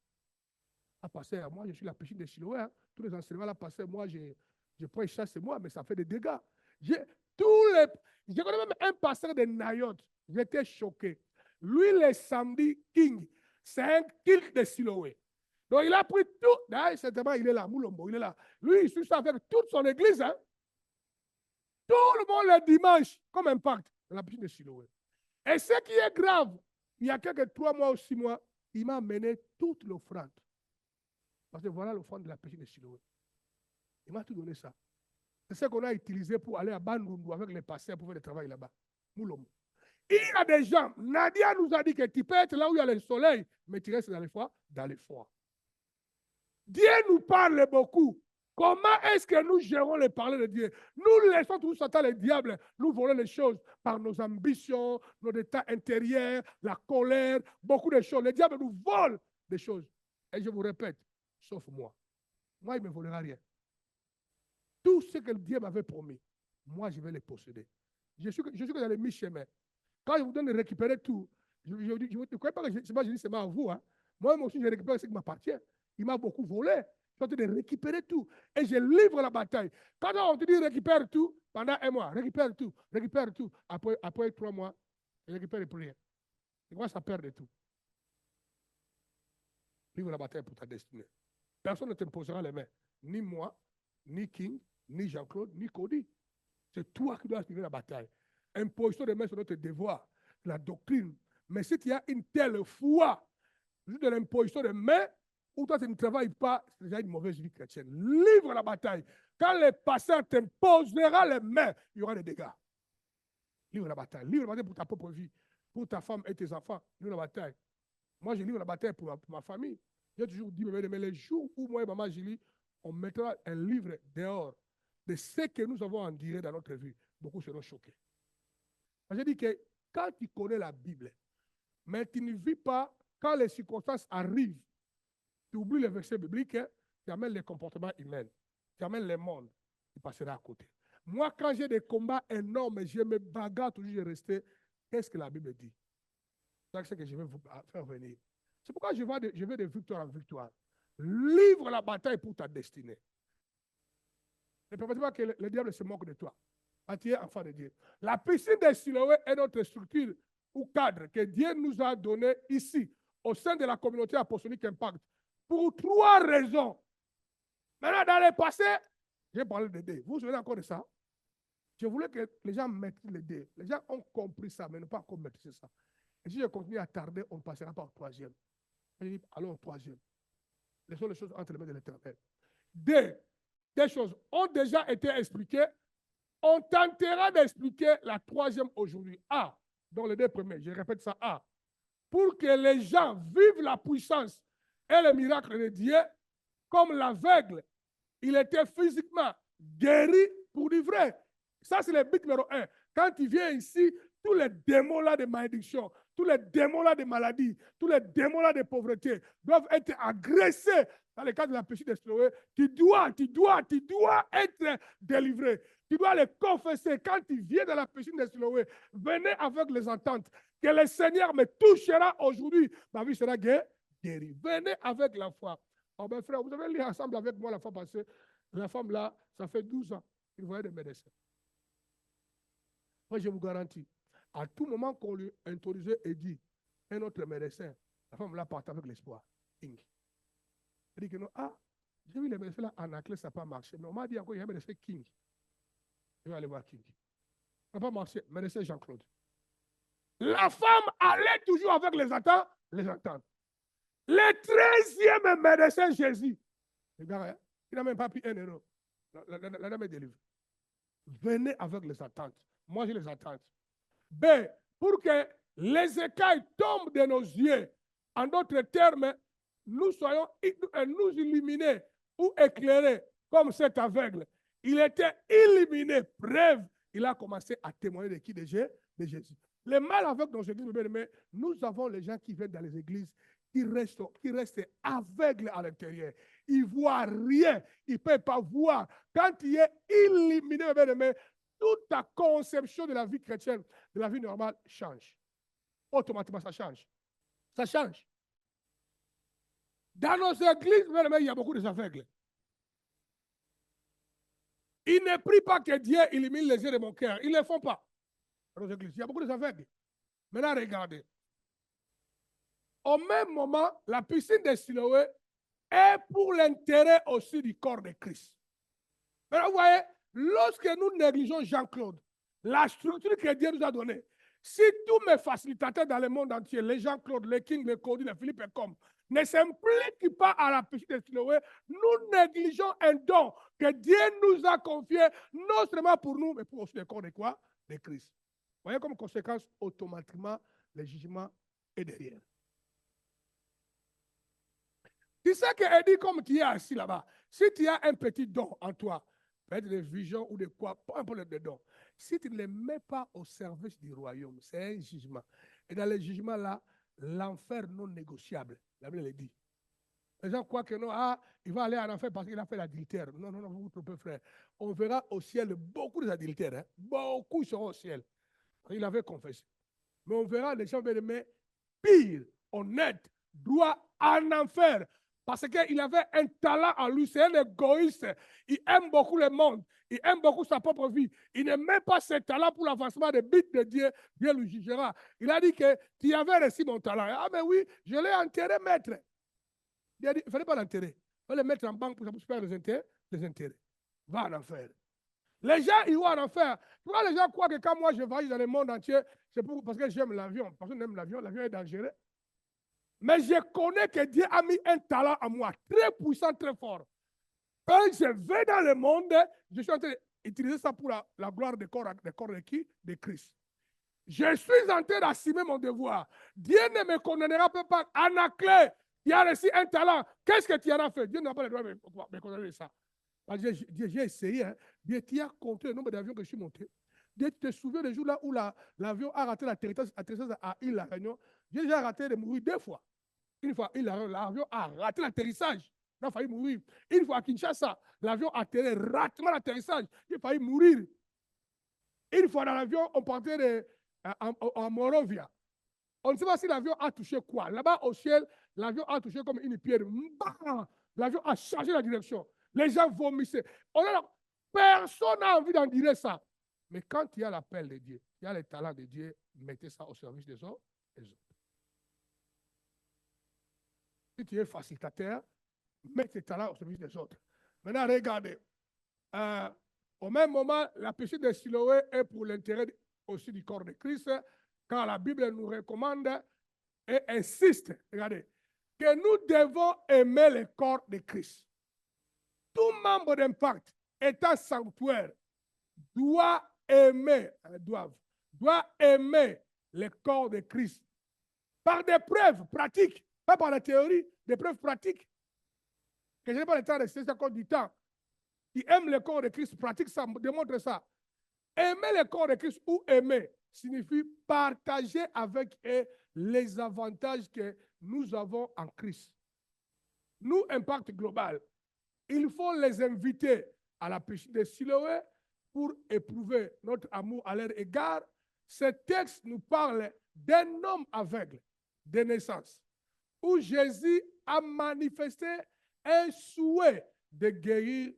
Ah, pasteur, moi, je suis la piscine de Siloé. Hein. Tous les enseignements là, pasteur, moi, je prends chasse, c'est moi, mais ça fait des dégâts. Je connais même un pasteur de Nayot. J'étais choqué. Lui, le samedi king, c'est un king de Siloé. Donc, il a pris tout. D'ailleurs, certainement, il est là, Moulombo, il est là. Lui, il suit ça avec toute son église. Hein. Tout le monde le dimanche, comme Impact, dans la piscine de Siloé. Et ce qui est grave, il y a quelques 3 mois ou 6 mois, il m'a amené toute l'offrande. Parce que voilà l'offrande de la piscine de Siloé. Il m'a tout donné ça. C'est ce qu'on a utilisé pour aller à Bandundu avec les pasteurs pour faire le travail là-bas. Moulombo. Il y a des gens, Nadia nous a dit que tu peux être là où il y a le soleil, mais tu restes dans les foies, dans les foies. Dieu nous parle beaucoup. Comment est-ce que nous gérons les paroles de Dieu? Nous laissons tout Satan, le diable, nous voler les choses par nos ambitions, nos états intérieurs, la colère, beaucoup de choses. Le diable nous vole des choses. Et je vous répète, sauf moi. Moi, il ne me volera rien. Tout ce que Dieu m'avait promis, moi, je vais les posséder. Je suis dans les mi-chemin. Quand je vous donne de récupérer tout, je ne crois pas que je dis c'est à vous. Hein. Moi aussi, je récupère ce qui m'appartient. Il m'a beaucoup volé. Je suis en train de récupérer tout. Et je livre la bataille. Quand on te dit récupère tout, pendant 1 mois, récupère tout. Après 3 mois, je récupère plus rien. Et moi, ça perd de tout. Livre la bataille pour ta destinée. Personne ne t'imposera les mains. Ni moi, ni King, ni Jean-Claude, ni Cody. C'est toi qui dois livrer la bataille. Imposition de mains sur notre devoir, la doctrine. Mais si tu as une telle foi, juste de l'imposition de mains, ou toi tu ne travailles pas, c'est déjà une mauvaise vie chrétienne. Livre la bataille. Quand le pasteur t'imposera les mains, il y aura des dégâts. Livre la bataille. Livre la bataille pour ta propre vie, pour ta femme et tes enfants. Livre la bataille. Moi, je livre la bataille pour ma famille. J'ai toujours dit, mais les jours où moi et maman Julie, on mettra un livre dehors de ce que nous avons en direct dans notre vie, beaucoup seront choqués. J'ai dit que quand tu connais la Bible, mais tu ne vis pas, quand les circonstances arrivent, tu oublies les versets bibliques, tu amènes les comportements humains, tu amènes les mondes, tu passeras à côté. Moi, quand j'ai des combats énormes, je me bagarre toujours, je reste. Qu'est-ce que la Bible dit? C'est ce que je vais vous faire venir. C'est pourquoi je vais de victoire en victoire. Livre la bataille pour ta destinée. Ne permettez pas que le diable se moque de toi. Tu es enfant de Dieu. La piscine de Siloé est notre structure ou cadre que Dieu nous a donné ici, au sein de la communauté apostolique Impact, pour 3 raisons. Maintenant, dans le passé, j'ai parlé de dés. Vous vous souvenez encore de ça? Je voulais que les gens maîtrisent les dés. Les gens ont compris ça, mais n'ont pas encore maîtrisé ça. Et si je continue à tarder, on ne passera pas au 3e. J'ai dit, allons au 3e. Laissons les choses entre les mains de l'Éternel. Des choses ont déjà été expliquées. On tentera d'expliquer la 3e aujourd'hui. A, dans les 2 premiers, je répète ça, A. Pour que les gens vivent la puissance et le miracle de Dieu, comme l'aveugle, il était physiquement guéri pour du vrai. Ça, c'est le but numéro 1. Quand tu viens ici, tous les démons-là de malédiction, tous les démons-là de maladie, tous les démons-là de pauvreté doivent être agressés dans le cadre de la péché de Siloé. Tu dois être délivré. Tu dois le confesser. Quand tu viens dans la piscine de Siloé, venez avec les ententes. Que le Seigneur me touchera aujourd'hui. Ma vie sera guérie. Venez avec la foi. Oh ben frère, vous avez lu ensemble avec moi la fois passée. La femme là, ça fait 12 ans. Il voyait des médecins. Moi, je vous garantis, à tout moment qu'on lui introduisait et dit, un autre médecin, la femme là part avec l'espoir. Elle dit que non, j'ai vu les médecins là en Aclès, ça n'a pas marché. Mais on m'a dit encore, il y a un médecin King. Je vais aller voir King. Ça n'a pas marché, médecin Jean-Claude. La femme allait toujours avec les attentes. Le 13e médecin Jésus. Regarde, il n'a même pas pris 1 euro. La dame est délivrée. Venez avec les attentes. Moi, j'ai les attentes. B, pour que les écailles tombent de nos yeux, en d'autres termes, nous soyons nous illuminés ou éclairés comme cet aveugle. Il était illuminé, preuve il a commencé à témoigner de qui? De Jésus. Le mal avec nos églises, bien-aimés, nous avons les gens qui viennent dans les églises qui restent aveugles à l'intérieur. Ils ne voient rien. Ils ne peuvent pas voir. Quand il est illuminé, bien-aimé, toute ta conception de la vie chrétienne, de la vie normale, change. Automatiquement, ça change. Ça change. Dans nos églises, bien-aimé, il y a beaucoup d'aveugles. Ils ne prient pas que Dieu illumine les yeux de mon cœur. Ils ne le font pas. Dans nos églises, il y a beaucoup d'aveugles. Maintenant, regardez. Au même moment, la piscine de Siloé est pour l'intérêt aussi du corps de Christ. Maintenant, vous voyez, lorsque nous négligeons Jean-Claude, la structure que Dieu nous a donnée, si tous mes facilitateurs dans le monde entier, les Jean-Claude, les King, les Cody, les Philippe et comme, ne s'impliquent pas à la piscine de Siloé, nous négligeons un don que Dieu nous a confié, non seulement pour nous, mais pour aussi le corps de quoi? De Christ. Vous voyez comme conséquence, automatiquement, le jugement est derrière. Tu sais qu'elle dit comme tu es assis là-bas, si tu as un petit don en toi, peut-être des visions ou de quoi, pas un peu de dons, si tu ne les mets pas au service du royaume, c'est un jugement. Et dans le jugement là, l'enfer non négociable, la Bible le dit. Les gens croient que non, il va aller en enfer parce qu'il a fait l'adultère. Non, non, non, vous trompez, frère. On verra au ciel beaucoup d'adultères. Hein? Beaucoup seront au ciel. Il avait confessé. Mais on verra les gens bien-aimés, pire, honnêtes, droits en enfer. Parce qu'il avait un talent en lui, c'est un égoïste. Il aime beaucoup le monde. Il aime beaucoup sa propre vie. Il ne met pas ses talents pour l'avancement des buts de Dieu. Dieu le jugera. Il a dit que tu avais reçu mon talent. Ah, mais oui, je l'ai enterré, maître. Il a dit, il ne fallait pas l'enterrer. Il fallait le mettre en banque pour faire les intérêts. Va en enfer. Les gens, ils vont en enfer. Pourquoi les gens croient que quand moi je voyage dans le monde entier, c'est parce que j'aime l'avion. Personne n'aime l'avion. L'avion est dangereux. Mais je connais que Dieu a mis un talent à moi, très puissant, très fort. Quand je vais dans le monde, je suis en train d'utiliser ça pour la gloire des corps de qui? De Christ. Je suis en train d'assumer mon devoir. Dieu ne me condamnera pas. Anaclé, tu as reçu un talent. Qu'est-ce que tu en as fait? Dieu n'a pas le droit de me condamner ça. J'ai essayé. Hein. Dieu, tu as compté le nombre d'avions que je suis monté. Dieu, tu te souviens des jours là où l'avion a raté l'atterrissage à Île-La Réunion. J'ai déjà raté de mourir 2 fois. Une fois, l'avion a raté l'atterrissage. Il a failli mourir. Une fois à Kinshasa, l'avion a atterri, ratement l'atterrissage. Il a failli mourir. Une fois dans l'avion, on partait en Morovia. On ne sait pas si l'avion a touché quoi. Là-bas au ciel, l'avion a touché comme une pierre. L'avion a changé la direction. Les gens vomissaient. Personne n'a envie d'en dire ça. Mais quand il y a l'appel de Dieu, il y a les talents de Dieu, mettez ça au service des autres. Si tu es facilitateur, mets tes talents au service des autres. Maintenant, regardez. Au même moment, la piscine de Siloé est pour l'intérêt aussi du corps de Christ, car la Bible nous recommande et insiste, regardez, que nous devons aimer le corps de Christ. Tout membre d'impact étant sanctuaire doit aimer le corps de Christ par des preuves pratiques. Pas par la théorie, des preuves pratiques. Que je n'ai pas le temps de rester encore du temps. Qui aime le corps de Christ, pratique ça, démontre ça. Aimer le corps de Christ ou aimer signifie partager avec eux les avantages que nous avons en Christ. Nous, Impact Global, il faut les inviter à la piscine de Siloé pour éprouver notre amour à leur égard. Ce texte nous parle d'un homme aveugle de naissance, où Jésus a manifesté un souhait de guérir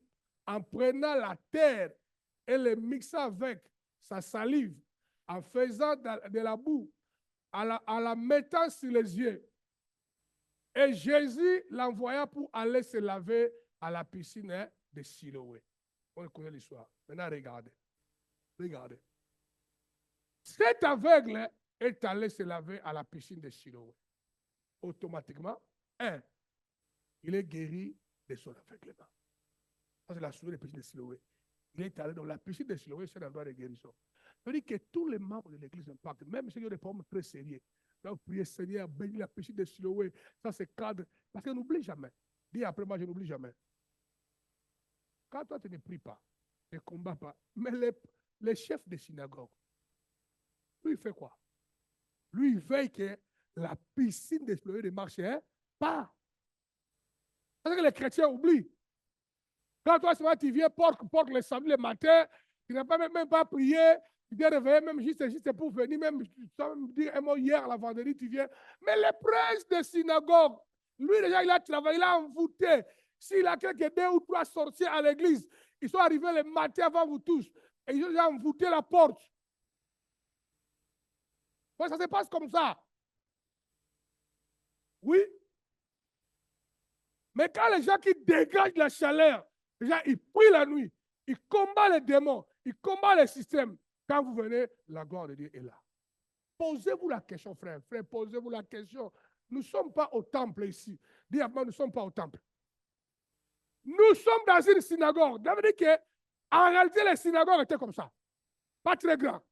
en prenant la terre et le mixant avec sa salive, en faisant de la boue, en la mettant sur les yeux. Et Jésus l'envoya pour aller se laver à la piscine de Siloé. On connaît l'histoire. Maintenant, regardez. Regardez. Cet aveugle est allé se laver à la piscine de Siloé. Automatiquement, il est guéri de son aveuglement. Ça, c'est la souris de la piscine de Siloé. Il est allé dans la piscine de Siloé, c'est un endroit de guérison. Ça veut dire que tous les membres de l'église Impact, même ceux qui ont des problèmes très sérieux, doivent prier, Seigneur, bénis la piscine de Siloé. Ça, c'est cadre. Parce qu'on n'oublie jamais. Dis après moi, je n'oublie jamais. Quand toi, tu ne pries pas, tu ne combats pas, mais le chef de synagogue, lui, il fait quoi? Lui, il veille que la piscine des Siloé ne marche pas. Parce que les chrétiens oublient. Quand toi, tu viens, porte le samedi le matin, tu n'as pas même pas prié, tu t'es réveillé, même juste pour venir, même dire un mot hier, la vendredi, tu viens. Mais le prince de synagogue, lui, déjà, il a travaillé, il a envoûté. S'il a quelques 2 ou 3 sorciers à l'église, ils sont arrivés le matin avant vous tous, et ils ont déjà envoûté la porte. Ouais, ça se passe comme ça. Oui. Mais quand les gens qui dégagent la chaleur, les gens, ils prient la nuit, ils combattent les démons, ils combattent les systèmes. Quand vous venez, la gloire de Dieu est là. Posez-vous la question, frère. Frère, posez-vous la question. Nous ne sommes pas au temple ici. Dis à moi, nous ne sommes pas au temple. Nous sommes dans une synagogue. Ça veut dire qu'en réalité, les synagogues étaient comme ça. Pas très grands.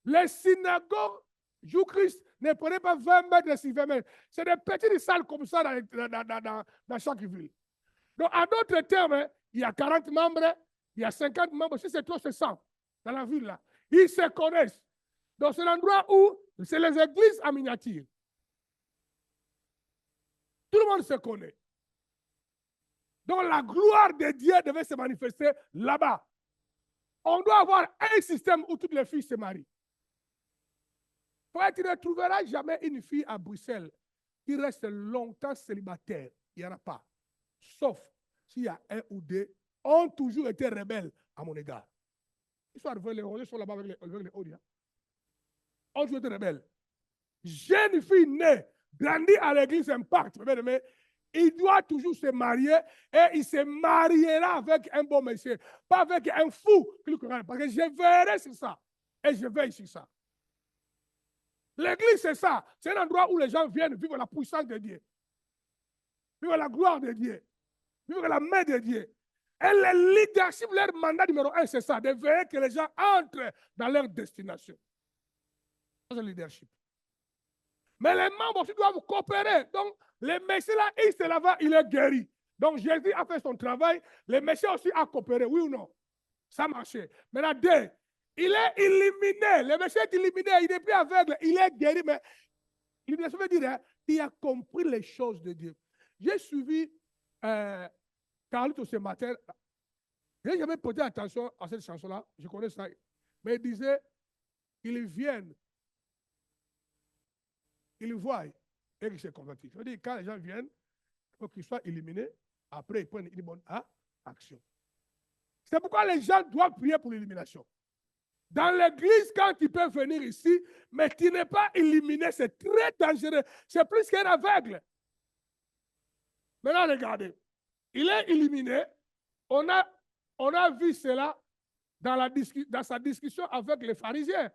Les synagogues, Jésus-Christ, ne prenaient pas 20 mètres sur 20 mètres. C'est des petites salles comme ça dans chaque ville. Donc, en d'autres termes, il y a 40 membres, il y a 50 membres. Si c'est toi, c'est 100 dans la ville là. Ils se connaissent. Donc, c'est l'endroit où c'est les églises en miniature. Tout le monde se connaît. Donc, la gloire de Dieu devait se manifester là-bas. On doit avoir un système où toutes les filles se marient. Frère, tu ne trouveras jamais une fille à Bruxelles qui reste longtemps célibataire. Il n'y en a pas. Sauf s'il y a 1 ou 2 ont toujours été rebelles à mon égard. Ils sont arrivés, les Rwandais sont là-bas avec les Odiens. Ont toujours été rebelles. Jeune fille née, grandie à l'église Impact, mais il doit toujours se marier et il se mariera avec un bon monsieur, pas avec un fou. Parce que je verrai sur ça et je veille sur ça. L'église, c'est ça. C'est un endroit où les gens viennent vivre la puissance de Dieu, vivre la gloire de Dieu, vivre la main de Dieu. Et le leadership, leur mandat numéro 1, c'est ça, de veiller que les gens entrent dans leur destination. C'est le leadership. Mais les membres aussi doivent coopérer. Donc, le Messie là, il se lava, il est guéri. Donc, Jésus a fait son travail. Le Messie aussi a coopéré, oui ou non? Ça marchait. Maintenant, 2, il est illuminé. Le Messie est illuminé. Il n'est plus aveugle. Il est guéri. Mais l'illumination veut dire, hein, il a compris les choses de Dieu. J'ai suivi Carlito ce matin. Je n'ai jamais porté attention à cette chanson-là. Je connais ça. Mais il disait, ils viennent. Ils voient et qu'ils se convertissent. Ça veut dire quand les gens viennent, il faut qu'ils soient illuminés. Après, ils prennent une bonne action. C'est pourquoi les gens doivent prier pour l'illumination. Dans l'église, quand tu peux venir ici, mais tu n'es pas illuminé, c'est très dangereux. C'est plus qu'un aveugle. Maintenant, regardez. Il est illuminé. On a vu cela dans sa discussion avec les pharisiens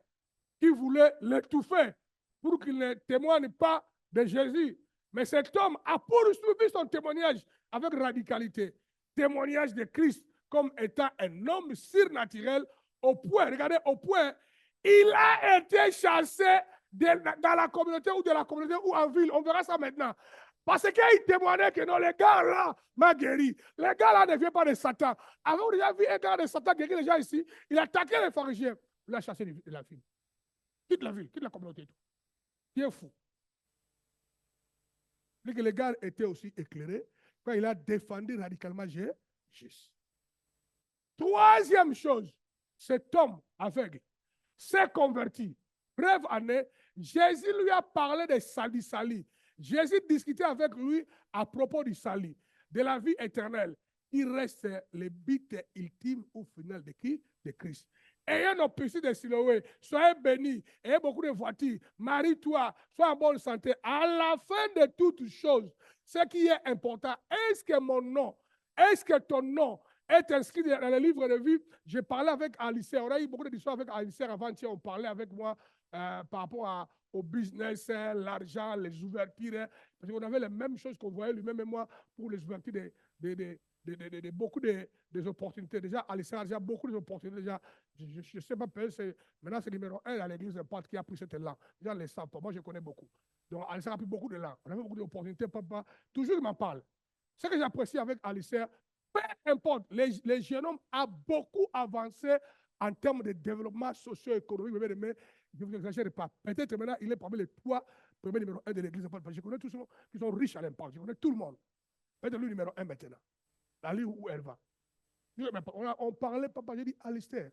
qui voulaient l'étouffer pour qu'il ne témoigne pas de Jésus. Mais cet homme a poursuivi son témoignage avec radicalité. Témoignage de Christ comme étant un homme surnaturel au point, regardez, au point, il a été chassé dans la communauté ou de la communauté ou en ville. On verra ça maintenant. Parce qu'il témoignait que non, les gars là m'a guéri. Les gars là ne viennent pas de Satan. Avant, vous avez vu un gars de Satan guérir les gens ici. Il a attaqué les pharisiens. Il a chassé de la ville. Quitte la ville, quitte la communauté. Qui est fou. Que les gars étaient aussi éclairés quand il a défendu radicalement Jésus. Troisième chose, cet homme aveugle s'est converti. Bref année, Jésus lui a parlé de sali. Jésus discutait avec lui à propos du salut, de la vie éternelle. Il reste le but ultime ou final de qui? De Christ. Ayez nos péchés de Siloé, soyez bénis, ayez beaucoup de voitures, marie-toi, sois en bonne santé. À la fin de toutes choses, ce qui est important, est-ce que mon nom, est-ce que ton nom est inscrit dans le livre de vie? J'ai parlé avec Alicia, on a eu beaucoup d'histoires avec Alicia avant-hier, on parlait avec moi par rapport au business, l'argent, les ouvertures, parce qu'on avait les mêmes choses qu'on voyait lui-même et moi pour les ouvertures beaucoup des opportunités. Déjà, Alicia a déjà beaucoup d'opportunités. Déjà, je ne sais pas, maintenant c'est numéro 1 à l'église de Pâques qui a pris cette langue. Déjà, les samples, moi je connais beaucoup. Donc, Alicia a pris beaucoup de langues. On avait beaucoup d'opportunités. Papa, toujours il m'en parle. Ce que j'apprécie avec Alicia, peu importe, les jeunes hommes ont beaucoup avancé en termes de développement socio-économique, mais je ne vous exagère pas. Peut-être maintenant, il est parmi les 3 premiers numéro 1 de l'église. Je connais tous ceux qui sont riches à l'impact. Je connais tout le monde. Peut-être lui numéro 1 maintenant. La ligne où elle va. On parlait, papa, j'ai dit, Alistair,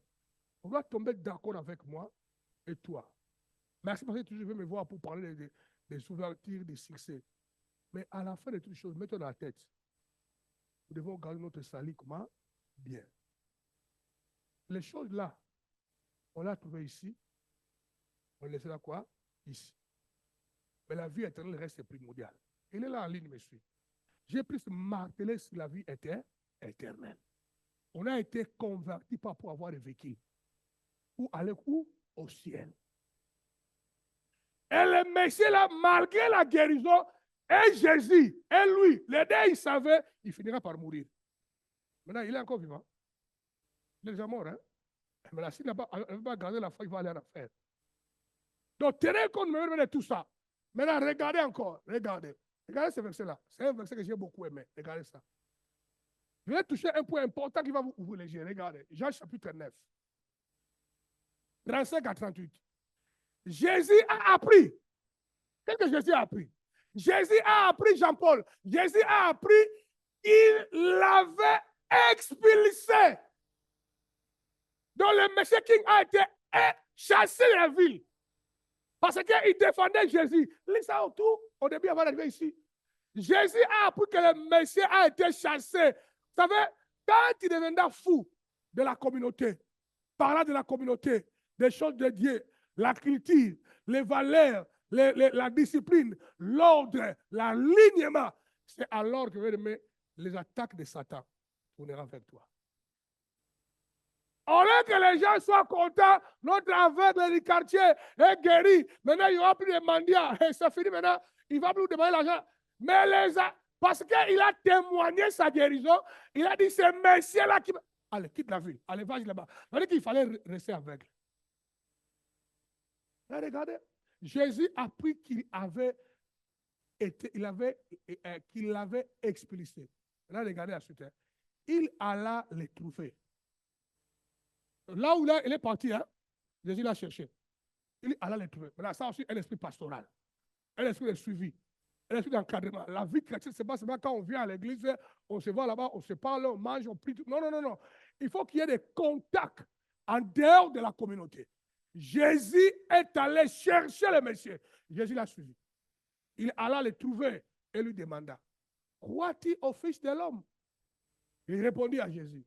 on doit tomber d'accord avec moi et toi. Merci parce que tu veux me voir pour parler des ouvertures, des succès. Mais à la fin de toutes les choses, mettons dans la tête. Nous devons garder notre salut comment? Bien. Les choses là, on l'a trouvé ici. On laisse là quoi? Ici. Mais la vie éternelle reste primordiale. Il est là en ligne, monsieur. J'ai plus martelé sur la vie éternelle. On a été convertis pas pour avoir vécu. Pour aller où? Au ciel. Et le Messie là, malgré la guérison, et Jésus, et lui, les deux, ils savaient, il finira par mourir. Maintenant, il est encore vivant. Il est déjà mort, hein? Mais s'il n'a pas gardé la foi, il va aller en enfer. Donc, tenez compte de tout ça. Maintenant, regardez encore. Regardez. Regardez ce verset-là. C'est un verset que j'ai beaucoup aimé. Regardez ça. Je vais toucher un point important qui va vous léger. Regardez. Jean chapitre 9. 35 à 38. Jésus a appris. Qu'est-ce que Jésus a appris? Jésus a appris, Jean-Paul. Jésus a appris qu'il l'avait expulsé. Donc le Messie King a été chassé de la ville. Parce qu'il défendait Jésus. Lisez ça autour, au début, avant d'arriver ici. Jésus a appris que le Messie a été chassé. Vous savez, quand il deviendra fou de la communauté, parlant de la communauté, des choses de Dieu, la culture, les valeurs, la discipline, l'ordre, l'alignement, c'est alors que les attaques de Satan tourneront avec toi. Au lieu que les gens soient contents, notre aveugle du quartier est guéri. Maintenant, il n'y aura plus de mendiants. C'est fini maintenant. Il ne va plus demander l'argent. Mais parce qu'il a témoigné sa guérison, il a dit, c'est Messie-là qui... Allez, quitte la ville. Allez, va là-bas. Il a dit qu'il fallait rester aveugle. Là, regardez. Jésus a appris qu'il avait expulsé. Là, regardez la suite. Il alla les trouver. Là où il est parti, hein, Jésus l'a cherché. Il alla les trouver. Maintenant, ça aussi, un esprit pastoral. Un esprit de suivi. Un esprit d'encadrement. La vie chrétienne, ce n'est pas seulement quand on vient à l'église, on se voit là-bas, on se parle, on mange, on prie. Non, non, non, non. Il faut qu'il y ait des contacts en dehors de la communauté. Jésus est allé chercher le Messie. Jésus l'a suivi. Il alla le trouver et lui demanda, crois-tu au Fils de l'homme? Il répondit à Jésus,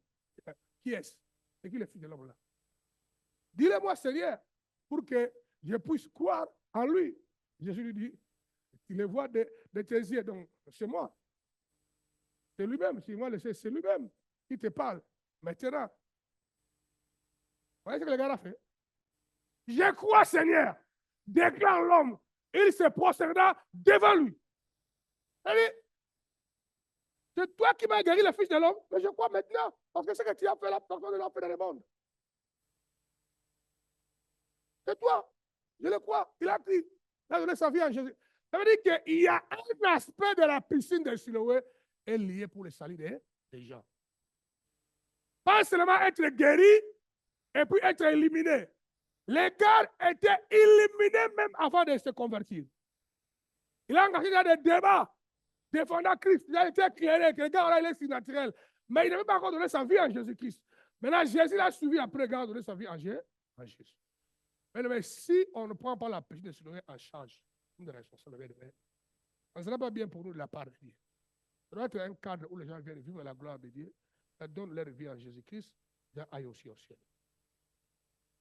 qui est-ce? C'est qui le Fils de l'homme là? Dis-le-moi, Seigneur, pour que je puisse croire en lui. Jésus lui dit, tu le vois de tes yeux, donc c'est moi. C'est lui-même, si moi le sais, c'est lui-même qui te parle. Maintenant, vous voyez ce que le gars a fait? Je crois, Seigneur, déclare l'homme, il se prosternera devant lui. C'est toi qui m'as guéri le Fils de l'homme, mais je crois maintenant, parce que ce que tu as fait là, personne ne l'a fait dans le monde. C'est toi, je le crois, il a pris, il a donné sa vie à Jésus. Ça veut dire qu'il y a un aspect de la piscine de Siloé est lié pour le salut des gens. Pas seulement être guéri et puis être éliminé. Les gars étaient éliminés même avant de se convertir. Il a engagé dans des débats défendant Christ. Il a été éclairé que le gars là, il est surnaturel. Mais il n'avait pas encore donné sa vie à Jésus-Christ. Maintenant, Jésus l'a suivi après, le gars a donné sa vie à Jésus. Mais si on ne prend pas la péché de Siloé en charge, une responsabilité, ce ne sera pas bien pour nous de la part de Dieu. Ça doit être un cadre où les gens viennent vivre la gloire de Dieu, donnent leur vie à Jésus-Christ, ils aillent aussi au ciel.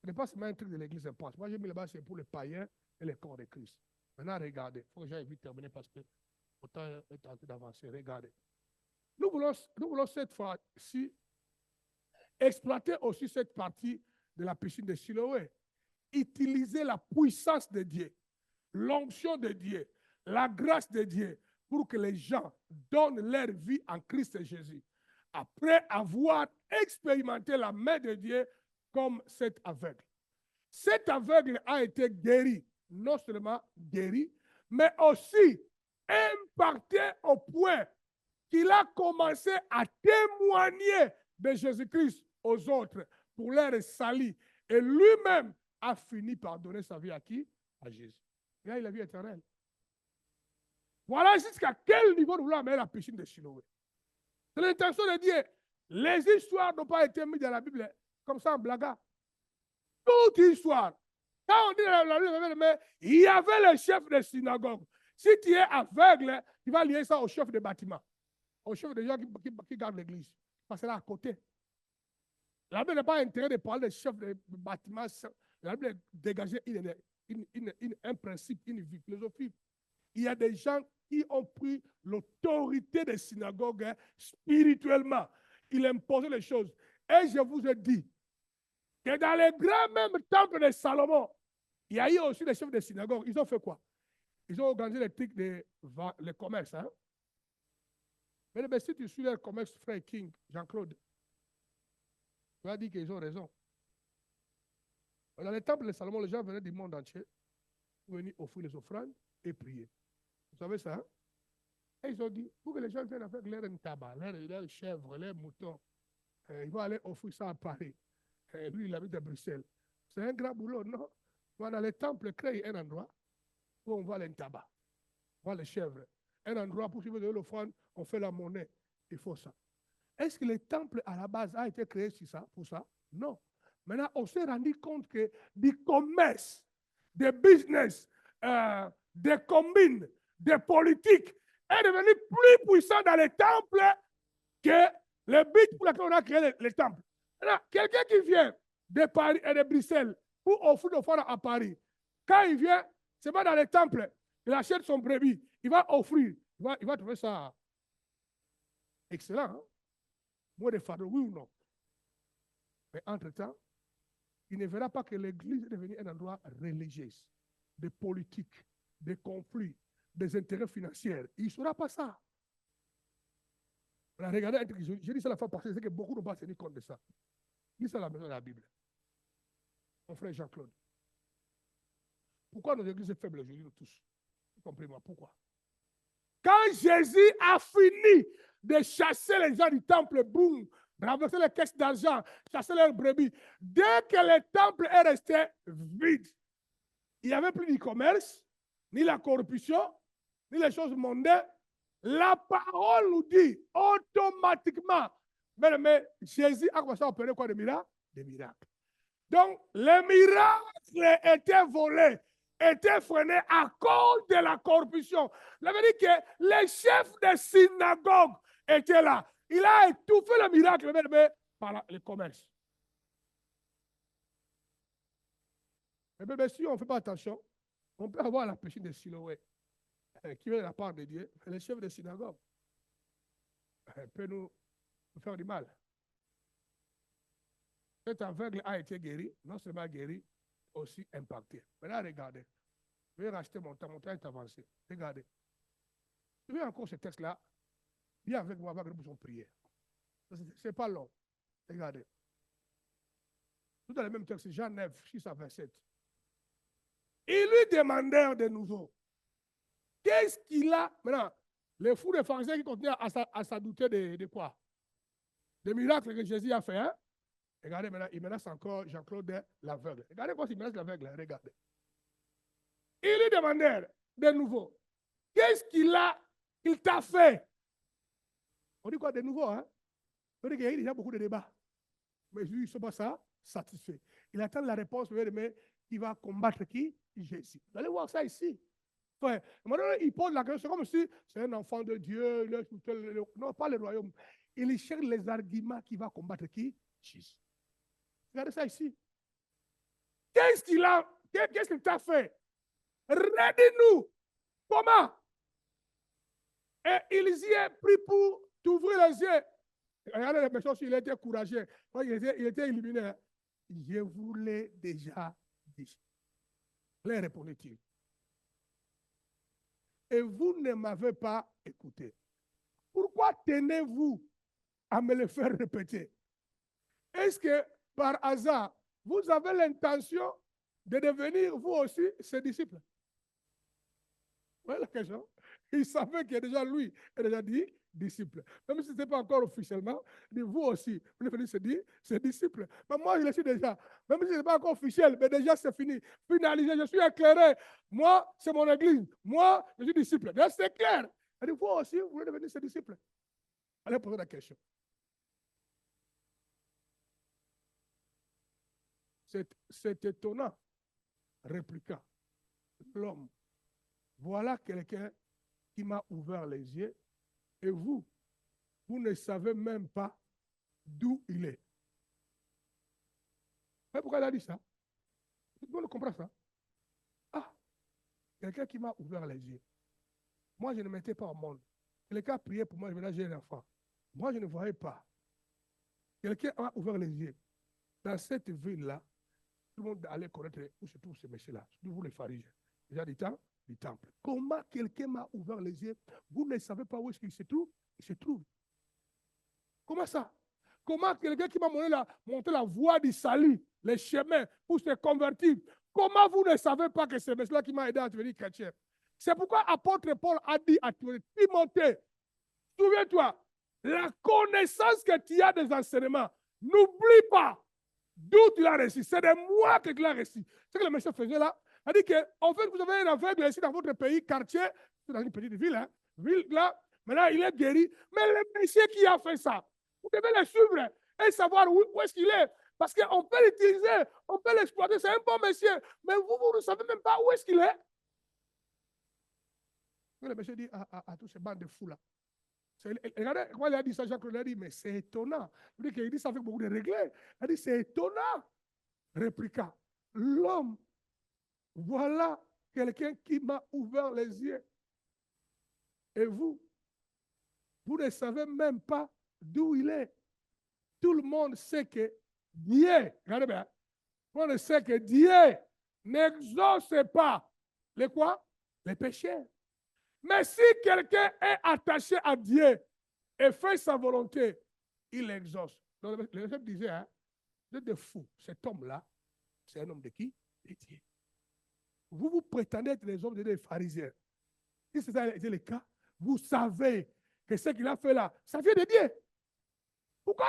Ce n'est pas seulement un truc de l'église important. Moi, j'ai mis là-bas, c'est pour les païens et les corps de Christ. Maintenant, regardez. Il faut que j'aille vite terminer parce que autant est tenté d'avancer. Regardez. Nous voulons cette fois-ci exploiter aussi cette partie de la piscine de Siloé. Utiliser la puissance de Dieu, l'onction de Dieu, la grâce de Dieu pour que les gens donnent leur vie en Christ Jésus. Après avoir expérimenté la main de Dieu comme cet aveugle. Cet aveugle a été guéri, non seulement guéri, mais aussi impacté au point qu'il a commencé à témoigner de Jésus-Christ aux autres pour leur salut. Et lui-même a fini par donner sa vie à qui? À Jésus. Il a eu la vie éternelle. Voilà jusqu'à quel niveau nous voulons amener la piscine de Siloé. C'est l'intention de dire, les histoires n'ont pas été mises dans la Bible comme ça en blaguant. Toute histoire. Quand on dit dans la Bible, mais il y avait le chef de synagogue. Si tu es aveugle, tu vas lier ça au chef de bâtiment, au chef des gens qui gardent l'église. Parce que c'est là à côté. La Bible n'a pas intérêt de parler des chefs de bâtiment. La Bible dégageait un principe, une philosophie. Il y a des gens qui ont pris l'autorité des synagogues spirituellement. Ils imposaient les choses. Et je vous ai dit que dans les grands même temples de Salomon, il y a eu aussi les chefs des synagogues. Ils ont fait quoi? Ils ont organisé les trucs de les commerces. Hein? Mais si tu suis le commerce frère King, Jean-Claude, tu vas dire qu'ils ont raison. Dans les temples de Salomon, les gens venaient du monde entier pour venir offrir les offrandes et prier. Vous savez ça? Hein? Et ils ont dit, pour que les gens viennent avec leur tabac, leurs chèvres, leurs moutons, ils vont aller offrir ça à Paris. Lui, il habite à Bruxelles. C'est un grand boulot, non? Dans les temples, créer un endroit où on voit les tabac, on voit les chèvres. Un endroit pour suivre l'offrande, on fait la monnaie. Il faut ça. Est-ce que le temple à la base a été créé pour ça? Non. Maintenant, on s'est rendu compte que du commerce, des business, des combines, des politiques est devenu plus puissant dans les temples que le but pour lequel on a créé les temples. Quelqu'un qui vient de Paris et de Bruxelles pour offrir l'offrande à Paris, quand il vient, c'est pas dans les temples, il achète son brebis, il va offrir, il va trouver ça excellent. Hein? Moins de fardeau, oui ou non? Mais entre-temps, il ne verra pas que l'église est devenue un endroit religieux, de politique, de conflits, des intérêts financiers. Il ne saura pas ça. Regardez, j'ai dit ça la fois passée, c'est que beaucoup n'ont pas tenu compte de ça. Lis ça à la maison de la Bible. Mon frère Jean-Claude. Pourquoi nos églises sont faibles aujourd'hui, nous tous? Comprenez-moi, pourquoi? Quand Jésus a fini de chasser les gens du temple, boum, renverser les caisses d'argent, chasser leurs brebis, dès que le temple est resté vide, il n'y avait plus ni commerce, ni la corruption, ni les choses mondaines. La parole nous dit automatiquement, mais Jésus a commencé à opérer quoi de miracles? Des miracles. Donc, les miracles étaient volés, étaient freinés à cause de la corruption. Ça veut dire que les chefs des synagogues étaient là. Il a étouffé le miracle par le commerce. Mais si on ne fait pas attention, on peut avoir la péché de Siloé qui vient de la part de Dieu. Les chefs des synagogues peuvent nous faire du mal. Cet aveugle a été guéri, non seulement guéri, aussi impacté. Maintenant, regardez. Je vais racheter mon temps est avancé. Regardez. Je vais encore ce texte-là. Viens avec moi, avec nous, prière. Ce n'est pas long. Regardez. Tout dans le même texte, Jean 9, 6 à 27. Ils lui demandèrent de nouveau. Qu'est-ce qu'il a? Maintenant, les fous des Pharisiens qui continuent à s'en douter de quoi? Des miracles que Jésus a fait. Hein? Regardez maintenant, il menace encore Jean-Claude l'aveugle. Regardez quoi il menace l'aveugle. Regardez. Ils lui demandèrent de nouveau. Qu'est-ce qu'il t'a fait? On dit quoi de nouveau? Hein? On dit qu'il y a déjà beaucoup de débats. Mais lui, il ne sont pas ça satisfait. Il attend la réponse, mais il va combattre qui? Jésus. Vous allez voir ça ici. Ouais. Maintenant, il pose la question comme si c'est un enfant de Dieu. Non, pas le royaume. Il cherche les arguments qui va combattre qui? Jésus. Regardez ça ici. Qu'est-ce qu'il t'a fait? Redis-nous. Comment? Et il y est pris pour t'ouvrir les yeux. Regardez la personne, il était courageux. Il était illuminé. Je vous l'ai déjà dit. Leur répondit-il. Et vous ne m'avez pas écouté. Pourquoi tenez-vous à me le faire répéter? Est-ce que par hasard, vous avez l'intention de devenir vous aussi ses disciples? Voilà la question. il savait que déjà lui est déjà dit disciple. Même si ce n'est pas encore officiellement, il dit, vous aussi, vous devez c'est disciple. Mais moi, je le suis déjà. Même si ce n'est pas encore officiel, mais déjà c'est fini. Finalisé, je suis éclairé. Moi, c'est mon église. Moi, je suis disciple. C'est clair. Il dit, vous aussi, vous voulez devenir ses disciples. Allez poser la question. C'est étonnant, répliqua l'homme. Voilà quelqu'un qui m'a ouvert les yeux et vous ne savez même pas d'où il est. Mais pourquoi il a dit ça? Tout le monde comprend ça. Ah, quelqu'un qui m'a ouvert les yeux. Moi, je ne m'étais pas au monde. Quelqu'un a prié pour moi, je me disais, j'ai un enfant. Moi, je ne voyais pas. Quelqu'un m'a ouvert les yeux. Dans cette ville-là, tout le monde allait connaître où se trouvent ces messieurs-là, surtout vous les pharisiens. Déjà du temple. Comment quelqu'un m'a ouvert les yeux? Vous ne savez pas où est-ce qu'il se trouve? Il se trouve. Comment ça? Comment quelqu'un qui m'a montré la voie du salut, les chemins pour se convertir, comment vous ne savez pas que c'est cela qui m'a aidé à devenir chrétien? C'est pourquoi apôtre Paul a dit à Timothée, souviens-toi, la connaissance que tu as des enseignements, n'oublie pas d'où tu l'as reçu. C'est de moi que tu l'as reçu. C'est que le monsieur faisait là. Il a dit qu'en fait, vous avez un aveugle ici dans votre pays, quartier, dans une petite ville, hein, ville là, maintenant il est guéri. Mais le monsieur qui a fait ça, vous devez le suivre et savoir où est-ce qu'il est. Parce qu'on peut l'utiliser, on peut l'exploiter, c'est un bon monsieur. Mais vous ne savez même pas où est-ce qu'il est. Le monsieur dit à tous ces bandes de fous là. Regardez, quand il a dit ça, Jacques il a dit, mais c'est étonnant. Il dit ça avec beaucoup de regrets. Il a dit, c'est étonnant. Répliqua, l'homme, voilà quelqu'un qui m'a ouvert les yeux. Et vous ne savez même pas d'où il est. Tout le monde sait que Dieu, regardez bien, tout le monde sait que Dieu n'exauce pas les quoi? Les péchés. Mais si quelqu'un est attaché à Dieu et fait sa volonté, il l'exauce. Donc le verset disait, hein, vous êtes des fous. Cet homme-là, c'est un homme de qui? De Dieu. Vous prétendez être les hommes des pharisiens. Si c'est ça le cas, vous savez que ce qu'il a fait là, ça vient de Dieu. Pourquoi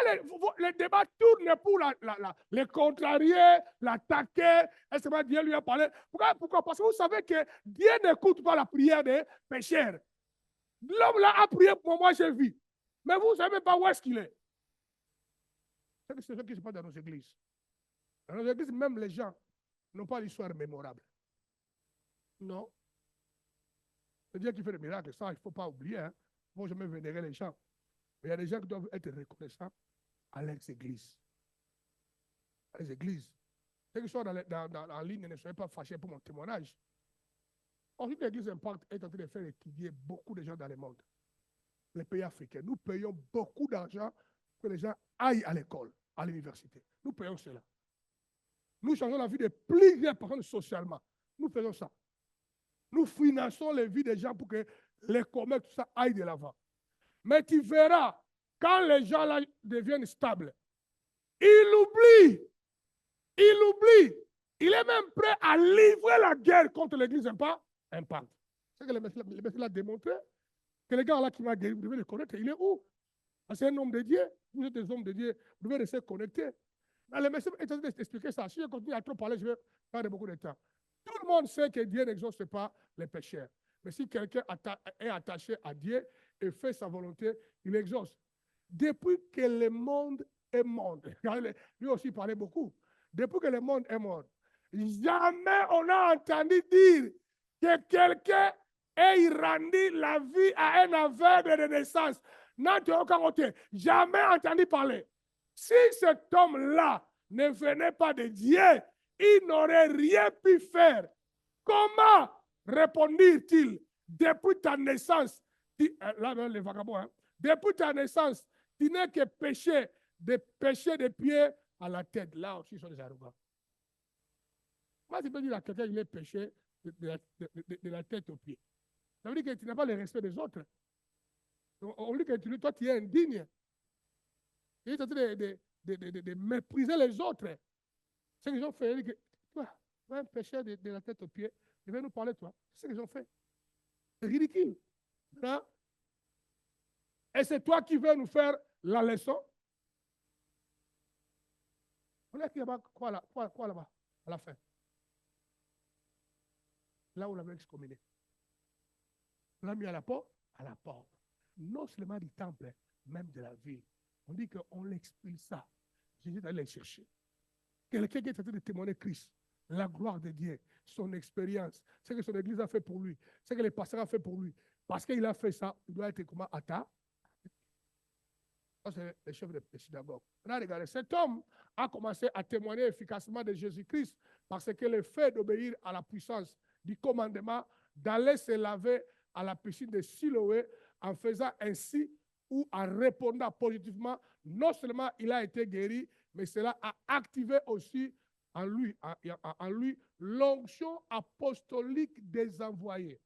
les débats tournent pour les contrarier, l'attaquer? Est-ce que Dieu lui a parlé? Pourquoi? Parce que vous savez que Dieu n'écoute pas la prière des pécheurs. L'homme là a prié pour moi, j'ai vu. Mais vous ne savez pas où est-ce qu'il est. C'est ce qui se passe dans nos églises. Dans nos églises, même les gens n'ont pas l'histoire mémorable. Non. C'est Dieu qui fait des miracles. Ça, il ne faut pas oublier. Hein. Il ne faut jamais vénérer les gens. Mais il y a des gens qui doivent être reconnaissants à l'ex-église. À l'ex-église. Ceux qui sont en ligne, ne soyez pas fâchés pour mon témoignage. Ensuite, l'église Impact est en train de faire étudier beaucoup de gens dans le monde. Les pays africains. Nous payons beaucoup d'argent pour que les gens aillent à l'école, à l'université. Nous payons cela. Nous changeons la vie de plusieurs personnes socialement. Nous faisons ça. Nous finançons les vies des gens pour que les commerces, tout ça, aillent de l'avant. Mais tu verras, quand les gens là deviennent stables, il oublie. Il est même prêt à livrer la guerre contre l'église Impact. C'est que le message l'a démontré. Que les gars là qui m'a guéri, vous devez le connaître. Il est où? C'est un homme de Dieu. Vous êtes des hommes de Dieu. Vous devez rester connectés. Le message est en train d'expliquer ça. Si je continue à trop parler, je vais perdre beaucoup de temps. Tout le monde sait que Dieu n'exauce pas les pécheurs. Mais si quelqu'un est attaché à Dieu et fait sa volonté, il exauce. Depuis que le monde est monde, lui aussi parlait beaucoup. Depuis que le monde est monde, jamais on a entendu dire que quelqu'un ait rendu la vie à un aveugle de naissance. Jamais entendu parler. Si cet homme-là ne venait pas de Dieu, il n'aurait rien pu faire. Comment répondit-il? Depuis ta naissance, là même les vagabonds, hein, depuis ta naissance, tu n'es que péché des pieds à la tête. Là aussi, ils sont des arrogants. Moi, tu peux dire à quelqu'un qu'il est péché de la tête aux pieds. Ça veut dire que tu n'as pas le respect des autres. On dit que toi, tu es indigne. Tu es en train de mépriser les autres. Ce qu'ils ont fait, que toi, un péché de la tête aux pieds, il va nous parler de toi. C'est ce qu'ils ont fait. C'est ridicule. Hein? Et c'est toi qui veux nous faire la leçon? On est qui là-bas? Quoi là-bas? À la fin. Là où on l'avait excommunié. On l'a mis à la porte? À la porte. Non seulement du temple, même de la ville. On dit qu'on l'expulsa. Jésus est allé les chercher. Quelqu'un qui est en train de témoigner Christ, la gloire de Dieu, son expérience, ce que son église a fait pour lui, ce que les pasteurs ont fait pour lui. Parce qu'il a fait ça, il doit être comment? Ça, c'est le chef de synagogue. Regardez, cet homme a commencé à témoigner efficacement de Jésus-Christ parce que le fait d'obéir à la puissance du commandement, d'aller se laver à la piscine de Siloé, en faisant ainsi ou en répondant positivement, non seulement il a été guéri, mais cela a activé aussi en lui l'onction apostolique des envoyés.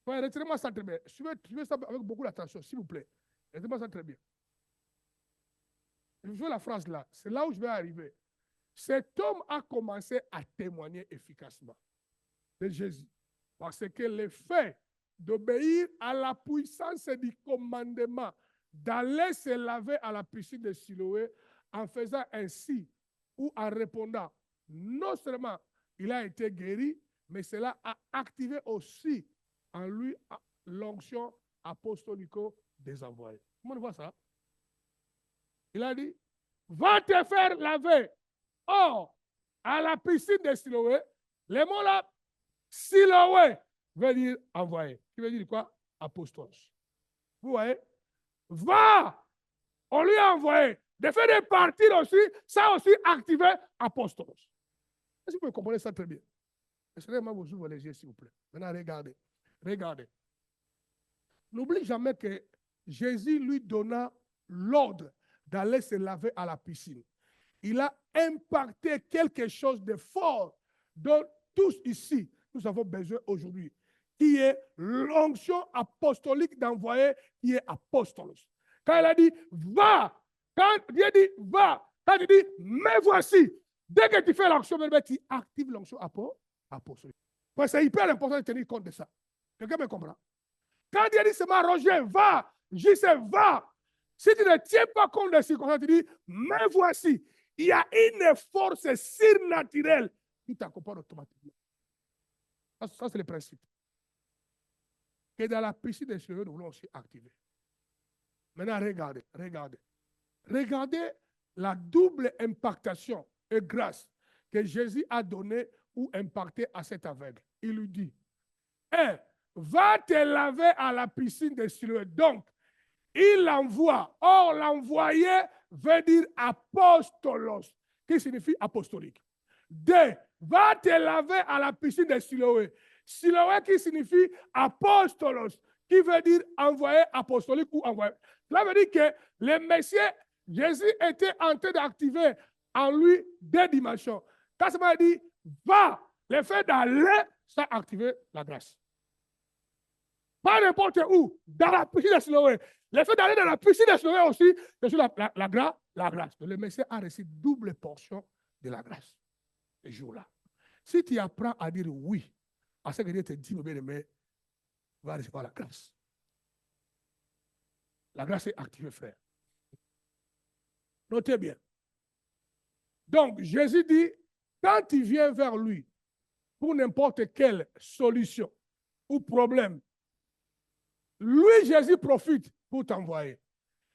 Retirez-moi ça très bien. Suivez ça avec beaucoup d'attention, s'il vous plaît. Retirez-moi ça très bien. Je veux la phrase là. C'est là où je vais arriver. Cet homme a commencé à témoigner efficacement de Jésus. Parce que le fait d'obéir à la puissance du commandement, d'aller se laver à la piscine de Siloé, en faisant ainsi ou en répondant, non seulement il a été guéri, mais cela a activé aussi en lui l'onction apostolico des envoyés. Comment on voit ça? Il a dit, va te faire laver. Or, à la piscine de Siloé, les mots là, Siloé veut dire envoyé. Qui veut dire quoi? Apostolos. Vous voyez? Va! On lui a envoyé. De fait de partir aussi, ça a aussi activé apostolos. Est-ce que vous pouvez comprendre ça très bien? Laissez-moi vous ouvrir les yeux, s'il vous plaît. Maintenant, regardez. Regardez. N'oublie jamais que Jésus lui donna l'ordre d'aller se laver à la piscine. Il a impacté quelque chose de fort dont tous ici, nous avons besoin aujourd'hui, qui est l'onction apostolique d'envoyer, qui est apostolos. Quand il a dit, va, quand Dieu dit, va, quand il dit, mais voici, dès que tu fais l'onction, tu actives l'onction apostolique. C'est hyper important de tenir compte de ça. Quelqu'un me comprend? Quand Dieu dit seulement, Roger, va, je sais, va. Si tu ne tiens pas compte des circonstances, tu dis, mais voici, il y a une force surnaturelle qui t'accompagne automatiquement. Ça c'est le principe. Et dans la piscine des cieux, nous voulons aussi activer. Maintenant, regardez. Regardez la double impactation et grâce que Jésus a donnée ou impactée à cet aveugle. Il lui dit, va te laver à la piscine de Siloé. Donc, il l'envoie. Or, l'envoyé veut dire apostolos, qui signifie apostolique. Va te laver à la piscine de Siloé. Siloé qui signifie apostolos, qui veut dire envoyé apostolique ou envoyé. Cela veut dire que le Messie, Jésus était en train d'activer en lui deux dimensions. Quand ça m'a dit, va, le fait d'aller, ça a activé la grâce. Pas n'importe où, dans la piscine de Siloé. Le fait d'aller dans la piscine de Siloé aussi, c'est sur la grâce. Le Messie a reçu double portion de la grâce. Ce jour-là. Si tu apprends à dire oui à ce que Dieu te dit, mon bien-aimé, tu vas recevoir la grâce. La grâce est activée, frère. Notez bien. Donc, Jésus dit, quand tu viens vers lui pour n'importe quelle solution ou problème, lui, Jésus, profite pour t'envoyer.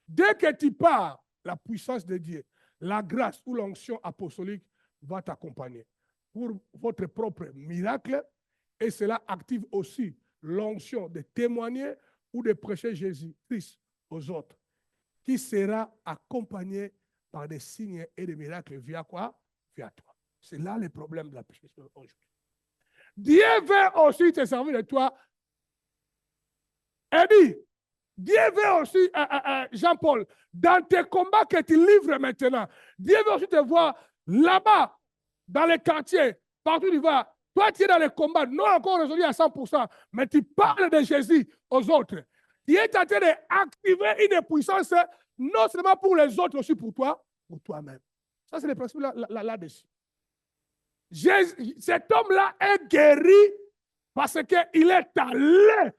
Dès que tu pars, la puissance de Dieu, la grâce ou l'onction apostolique va t'accompagner pour votre propre miracle, et cela active aussi l'onction de témoigner ou de prêcher Jésus-Christ aux autres, qui sera accompagné par des signes et des miracles via quoi? Via toi. C'est là le problème de la puissance aujourd'hui. Dieu veut aussi te servir de toi. Et dit, Dieu veut aussi, Jean-Paul, dans tes combats que tu livres maintenant, Dieu veut aussi te voir là-bas, dans les quartiers, partout où tu vas. Toi, tu es dans les combats, non encore résolu à 100%, mais tu parles de Jésus aux autres. Tu es en train d'activer une puissance, non seulement pour les autres, aussi pour toi, pour toi-même. Ça, c'est le principe là-dessus. Cet homme-là est guéri parce qu'il est allé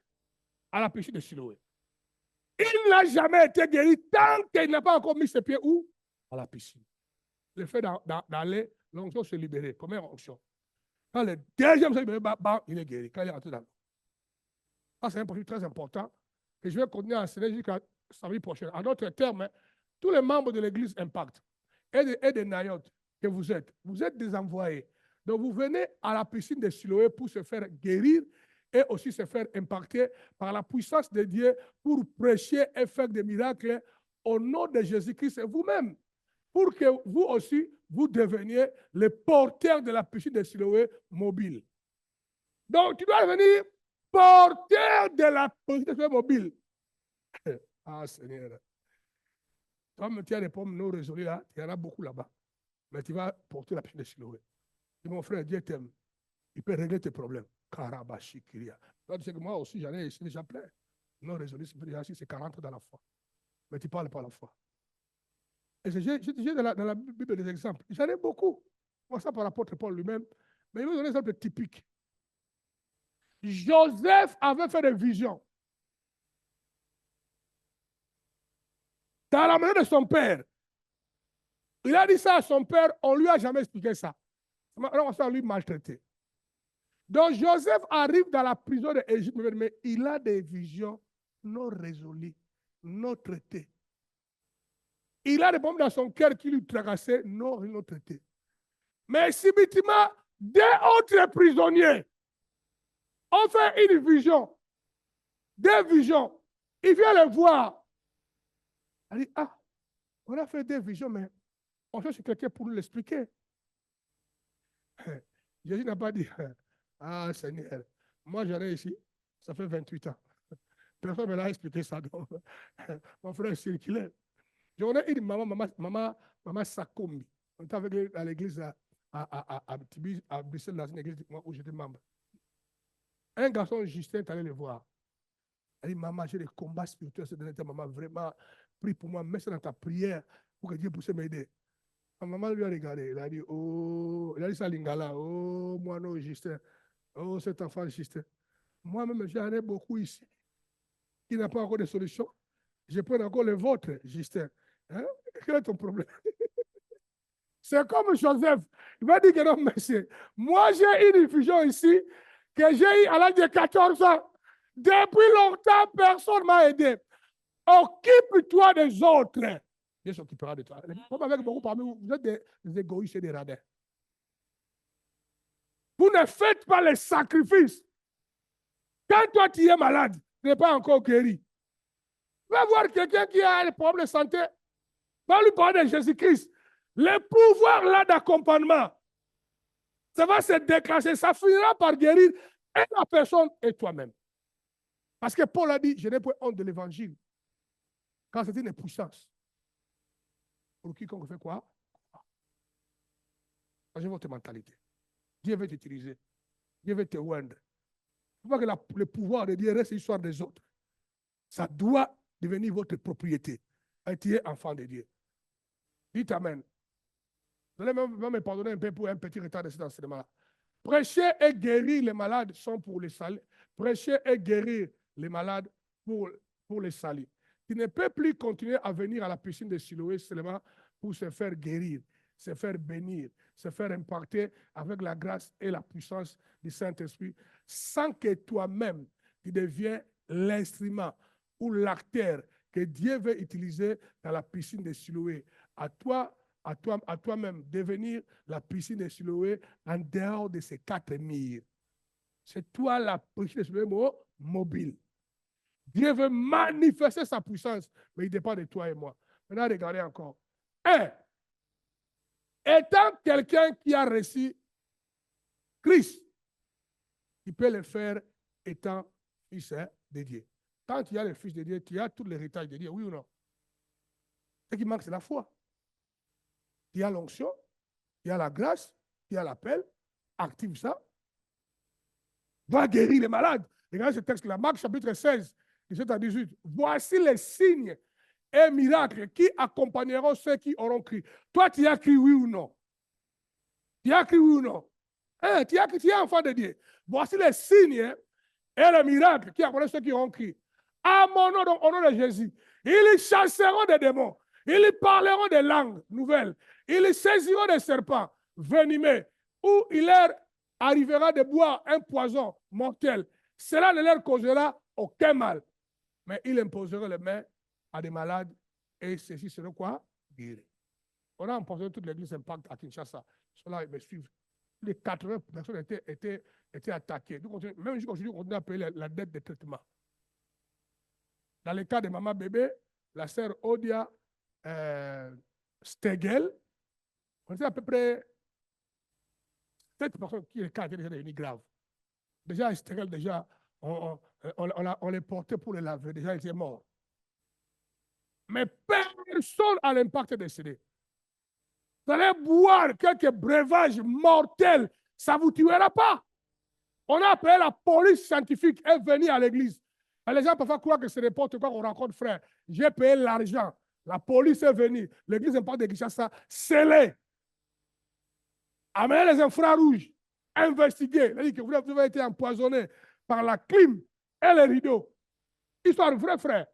à la piscine de Siloé. Il n'a jamais été guéri tant qu'il n'a pas encore mis ses pieds où? À la piscine. Le fait d'aller, l'onction se libérer. Première onction. Quand le deuxième se libère, il est guéri. Quand il est entré dans l'eau. Ça, c'est un principe très important. Et je vais continuer à enseigner jusqu'à samedi prochain. En d'autres termes, tous les membres de l'église Impact et des Nayotes que vous êtes des envoyés. Donc, vous venez à la piscine de Siloé pour se faire guérir et aussi se faire impacter par la puissance de Dieu pour prêcher et faire des miracles au nom de Jésus-Christ et vous-même. Pour que vous aussi, vous deveniez les porteurs de la piscine de Siloé mobile. Donc, tu dois devenir porteur de la piscine de Siloé mobile. Ah, Seigneur. Toi, tu as des pommes non résolues là, il y en a beaucoup là-bas. Mais tu vas porter la piscine de Siloé. Et mon frère, Dieu t'aime. Il peut régler tes problèmes. Karabashi Kiria. Tu sais que moi aussi, j'en ai ici déjà plein. Non résolu, c'est 40 dans la foi. Mais tu ne parles pas la foi. Et j'ai dans la Bible des exemples. J'en ai beaucoup. Moi, ça par l'apôtre Paul lui-même. Mais il me donne un exemple typique. Joseph avait fait des visions. Dans la maison de son père. Il a dit ça à son père, on ne lui a jamais expliqué ça. Alors, on va lui maltraiter. Donc, Joseph arrive dans la prison d'Égypte, mais il a des visions non résolues, non traitées. Il a des problèmes dans son cœur qui lui tracassaient, non traités. Mais subitement, deux autres prisonniers ont fait une vision, deux visions. Il vient les voir. Il dit, ah, on a fait des visions, mais on cherche quelqu'un pour nous l'expliquer. Jésus n'a pas dit, ah Seigneur, moi j'en ai ici, ça fait 28 ans. Personne ne me l'a expliqué ça. Donc, mon frère circulaire. J'en ai une maman Sakombi. On était avec à l'église à Bruxelles, dans une église où j'étais membre. Un garçon, Justin, est allé le voir. Elle dit, maman, j'ai des combats spirituels. Ce dernier temps, maman, vraiment, prie pour moi, mets ça dans ta prière pour que Dieu puisse m'aider. Ma maman lui a regardé, il a dit, oh, il a dit ça à Lingala, oh, moi non, Justin, oh, cet enfant, Justin. Moi-même, j'en ai beaucoup ici. Il n'a pas encore de solution. Je prends encore le vôtre, Justin. Hein? Quel est ton problème? C'est comme Joseph. Il va dire que non, monsieur. Moi, j'ai une vision ici que j'ai eu à l'âge de 14 ans. Depuis longtemps, personne ne m'a aidé. Occupe-toi des autres. Dieu s'occupera de toi. Comme avec beaucoup parmi vous, vous êtes des égoïstes et des radins. Vous ne faites pas les sacrifices. Quand toi, tu es malade, tu n'es pas encore guéri. Va voir quelqu'un qui a des problèmes de santé. Va lui parler de Jésus-Christ. Le pouvoir là d'accompagnement, ça va se déclencher. Ça finira par guérir et la personne et toi-même. Parce que Paul a dit, je n'ai pas honte de l'évangile. Quand c'est une puissance. Pour quiconque fait quoi? Changez votre mentalité. Dieu veut t'utiliser. Dieu veut te oindre. Il ne faut pas que le pouvoir de Dieu reste l'histoire des autres. Ça doit devenir votre propriété. Et tu es enfant de Dieu. Dites Amen. Vous allez même me pardonner un peu pour un petit retard de cet enseignement-là. Prêcher et guérir les malades sont pour les salis. Prêcher et guérir les malades pour les salis. Tu ne peux plus continuer à venir à la piscine de Siloé seulement pour se faire guérir, se faire bénir, se faire impacter avec la grâce et la puissance du Saint-Esprit, sans que toi-même, tu deviens l'instrument ou l'acteur que Dieu veut utiliser dans la piscine de Siloé. À toi-même, devenir la piscine de Siloé en dehors de ces 4 murs. C'est toi la piscine de Siloé mobile. Dieu veut manifester sa puissance, mais il dépend de toi et moi. Maintenant, regardez encore. Étant quelqu'un qui a reçu Christ, il peut le faire étant fils de Dieu. Quand tu as le fils de Dieu, tu as tout l'héritage de Dieu, oui ou non? Ce qui manque, c'est la foi. Tu as l'onction, tu as la grâce, tu as l'appel, active ça. Va guérir les malades. Regardez ce texte-là, Marc chapitre 16. 17 à 18. Voici les signes et miracles qui accompagneront ceux qui auront crié. Toi, tu as crié oui ou non? Tu as crié oui ou non? Tu es enfant de Dieu. Voici les signes et les miracles qui accompagneront ceux qui auront crié. à mon nom, donc au nom de Jésus. Ils chasseront des démons. Ils parleront des langues nouvelles. Ils saisiront des serpents venimeux, où il leur arrivera de boire un poison mortel. Cela ne leur causera aucun mal. Mais ils imposeront les mains à des malades et ceux-ci seront quoi? Guéris. On a empoisonné toute l'église Impact à Kinshasa. Ceux-là, ils me suivent. Les 80 personnes étaient attaquées. Même aujourd'hui, on continue à payer la dette de traitement. Dans le cas de maman bébé, la sœur Odia Stegel, on était à peu près 7 personnes qui étaient déjà devenues graves. Déjà, Stegel, déjà, on les portait pour les laver. Déjà, ils étaient morts. Mais personne à l'Impact est décédé. Vous allez boire quelques breuvages mortels, ça ne vous tuera pas. On a appelé la police scientifique, elle est venue à l'église. Les gens peuvent croire que c'est n'importe quoi qu'on rencontre, frère. J'ai payé l'argent. La police est venue. L'église n'est pas de Kinshasa, scellée. Amenez les infrarouges, investiguer. Il dit que vous avez été empoisonné par la clim et les rideaux. Histoire vraie, frère.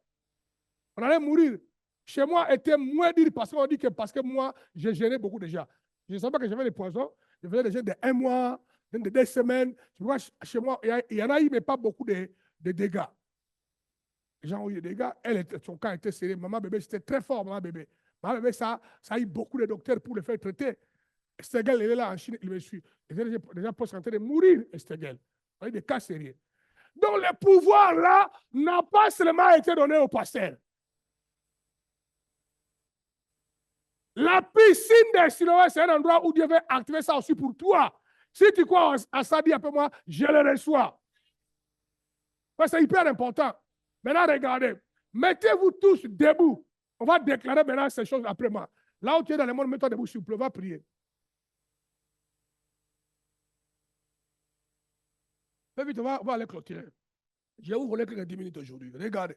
On allait mourir. Chez moi, était moins dur parce qu'on dit que parce que moi, j'ai gêné beaucoup déjà. Je ne savais pas que j'avais des poisons. Je faisais déjà de 1 mois, de 2 semaines. Tu vois, chez moi, il y en a eu, mais pas beaucoup de dégâts. Les gens ont eu des dégâts. Son cas était serré. Maman bébé, c'était très fort, maman bébé. Maman bébé, ça a eu beaucoup de docteurs pour le faire traiter. Stegel, il est là en Chine, il me suit. Il est déjà en train de mourir, Stegel. Il y a eu des cas sérieux. Donc, le pouvoir là n'a pas seulement été donné au pasteur. La piscine des Siloé, c'est un endroit où Dieu veut activer ça aussi pour toi. Si tu crois à ça, dis après moi, je le reçois. C'est hyper important. Maintenant, regardez. Mettez-vous tous debout. On va déclarer maintenant ces choses après moi. Là où tu es dans le monde, mets-toi debout, s'il vous plaît, va prier. Fais vite, on va aller clôturer. Je vais vous voler que 10 minutes aujourd'hui. Regardez.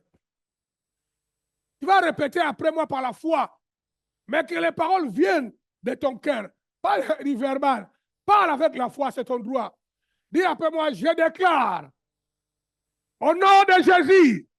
Tu vas répéter après moi par la foi. Mais que les paroles viennent de ton cœur, pas du verbal. Parle avec la foi, c'est ton droit. Dis après moi, je déclare, au nom de Jésus,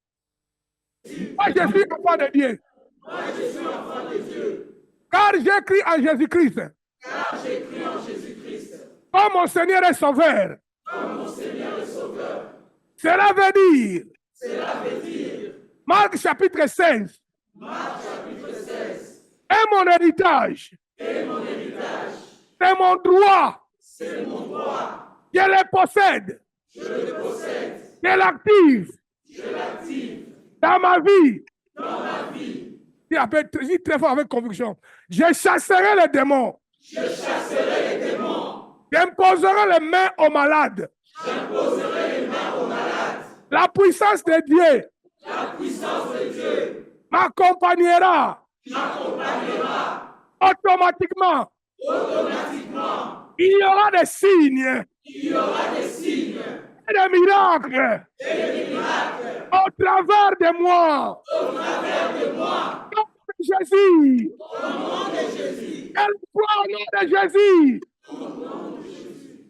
moi je suis enfant de Dieu. Moi je suis enfant de Dieu. Car j'écris en Jésus-Christ. Car j'écris en Jésus-Christ. Comme mon Seigneur est sauveur. Comme mon Seigneur est sauveur. Cela veut dire. Cela veut dire. Marc chapitre 16. Marc chapitre 16. Et mon héritage. Et mon héritage. C'est mon droit. C'est mon droit. Je le possède. Je le possède. Je l'active. Je l'active. Dans ma vie. Dans ma vie. Dis très fort avec conviction. Je chasserai les démons. Je chasserai les démons. J'imposerai les mains aux malades. J'imposerai les mains aux malades. La puissance de Dieu. La puissance de Dieu. M'accompagnera. M'accompagnera. Automatiquement. Automatiquement. Il y aura des signes. Il y aura des signes. Et des miracles. Et des miracles. Au travers de moi. Au travers de moi. Au nom de Jésus. Au nom de Jésus. Elle croit au nom de Jésus.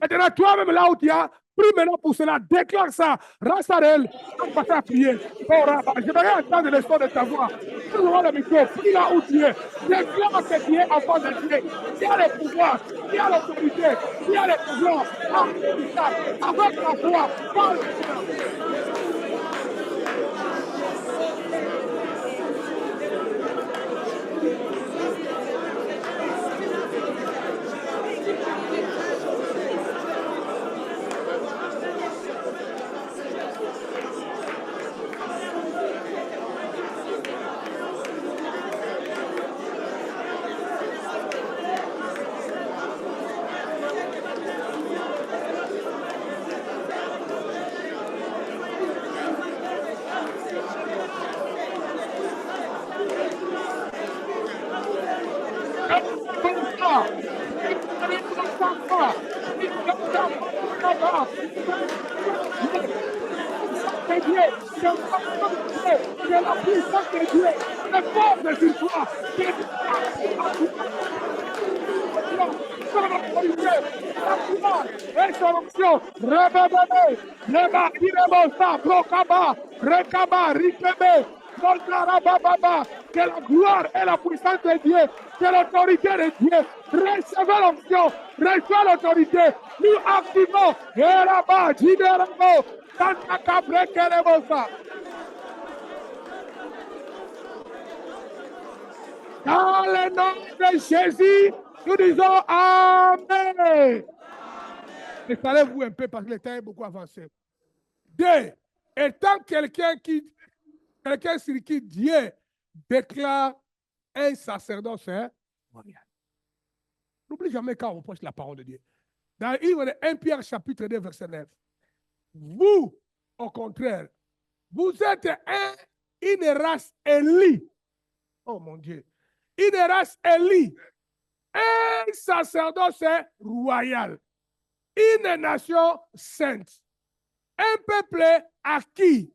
Maintenant, toi-même là où tu as, prie maintenant pour cela. Déclare ça. Rassarel. On va à prier. Je vais entendre le son de ta voix. Tu vois le micro. Prie là où tu es. Déclare que tu es enfant de Dieu. Tu as le pouvoir. Tu as l'autorité. Tu as le pouvoir. Avec la foi. Parle. Reçois l'autorité. Rapidement. Résurrection. Rebebebe. Reba. Irebosa. Brokaba. Rekaba. Rikebe. Baba. Que la gloire et la puissance de Dieu, que l'autorité de Dieu, recevez l'onction, recevez l'autorité, nous activons, et là-bas, Jiderabo, Tantaka Brekerebosa. Dans le nom de Jésus, nous disons Amen. Installez-vous un peu parce que le temps est beaucoup avancé. Deux, étant quelqu'un sur qui Dieu déclare un sacerdoce royal. N'oublie jamais quand on reproche la parole de Dieu. Dans 1 Pierre chapitre 2 verset 9. Vous, au contraire, vous êtes une race élie. Oh mon Dieu. Une race élie. Un sacerdoce royal. Une nation sainte. Un peuple acquis.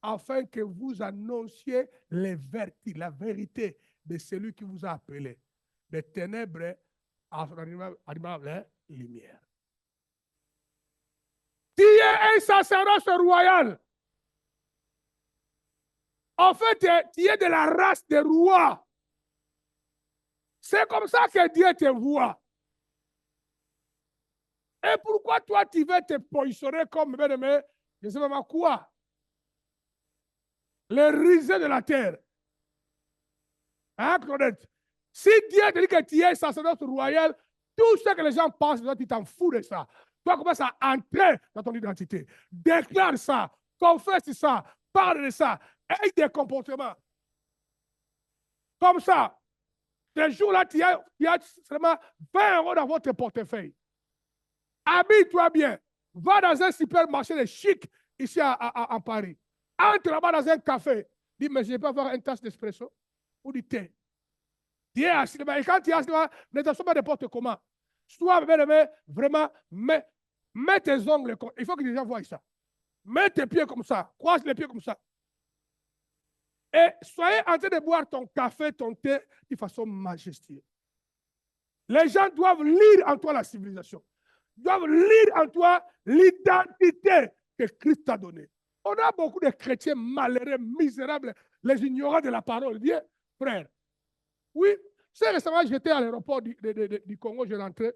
Afin que vous annonciez la vérité de celui qui vous a appelé. Des ténèbres à la lumière. Tu es un sacerdoce royal. En fait, tu es de la race des rois. C'est comme ça que Dieu te voit. Et pourquoi toi, tu veux te positionner comme, je ne sais pas quoi, les risées de la terre. Hein, Claudette? Si Dieu te dit que tu es sacerdoce royal, tout ce que les gens pensent, toi, tu t'en fous de ça. Toi, commence à entrer dans ton identité. Déclare ça, confesse ça, parle de ça, aie des comportements. Comme ça, ces jours-là, tu as seulement 20 € dans votre portefeuille. Habille-toi bien. Va dans un supermarché de chic ici à Paris. Entre là-bas dans un café. Dis, mais je ne vais pas avoir une tasse d'espresso ou du thé. Tu es assis là-bas. Et quand tu es assis là-bas, ne t'assois pas n'importe comment. Sois vraiment, mets tes ongles. Il faut que les gens voient ça. Mets tes pieds comme ça. Croise les pieds comme ça. Et soyez en train de boire ton café, ton thé de façon majestueuse. Les gens doivent lire en toi la civilisation. Ils doivent lire en toi l'identité que Christ t'a donnée. On a beaucoup de chrétiens malheureux, misérables, les ignorants de la parole. Viens, frère. Oui, c'est récemment, j'étais à l'aéroport du Congo, je rentrais.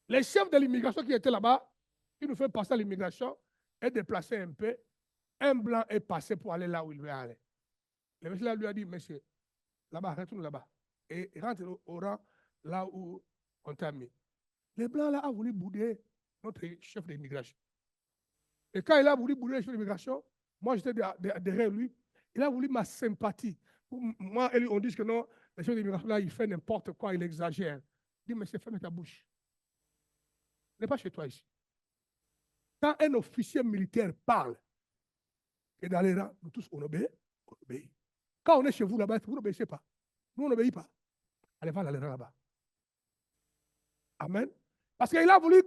Les chefs de l'immigration qui étaient là-bas, qui nous fait passer à l'immigration, est déplacé un peu. Un blanc est passé pour aller là où il veut aller. Le monsieur là lui a dit, monsieur, là-bas, retourne là-bas. Et rentre au rang là où on t'a mis. Le blanc là a voulu bouder notre chef d'immigration. Et quand il a voulu bouder le chef d'immigration, moi j'étais derrière lui, il a voulu ma sympathie. Moi et lui, on dit que non, le chef d'immigration là, il fait n'importe quoi, il exagère. Il dit, monsieur, ferme ta bouche. Il n'est pas chez toi ici. Quand un officier militaire parle, et dans les rangs, nous tous, on obéit. Quand on est chez vous là-bas, vous n'obéissez pas. Nous, on n'obéit pas. Allez, va dans les rangs là-bas. Amen. Parce qu'il a voulu,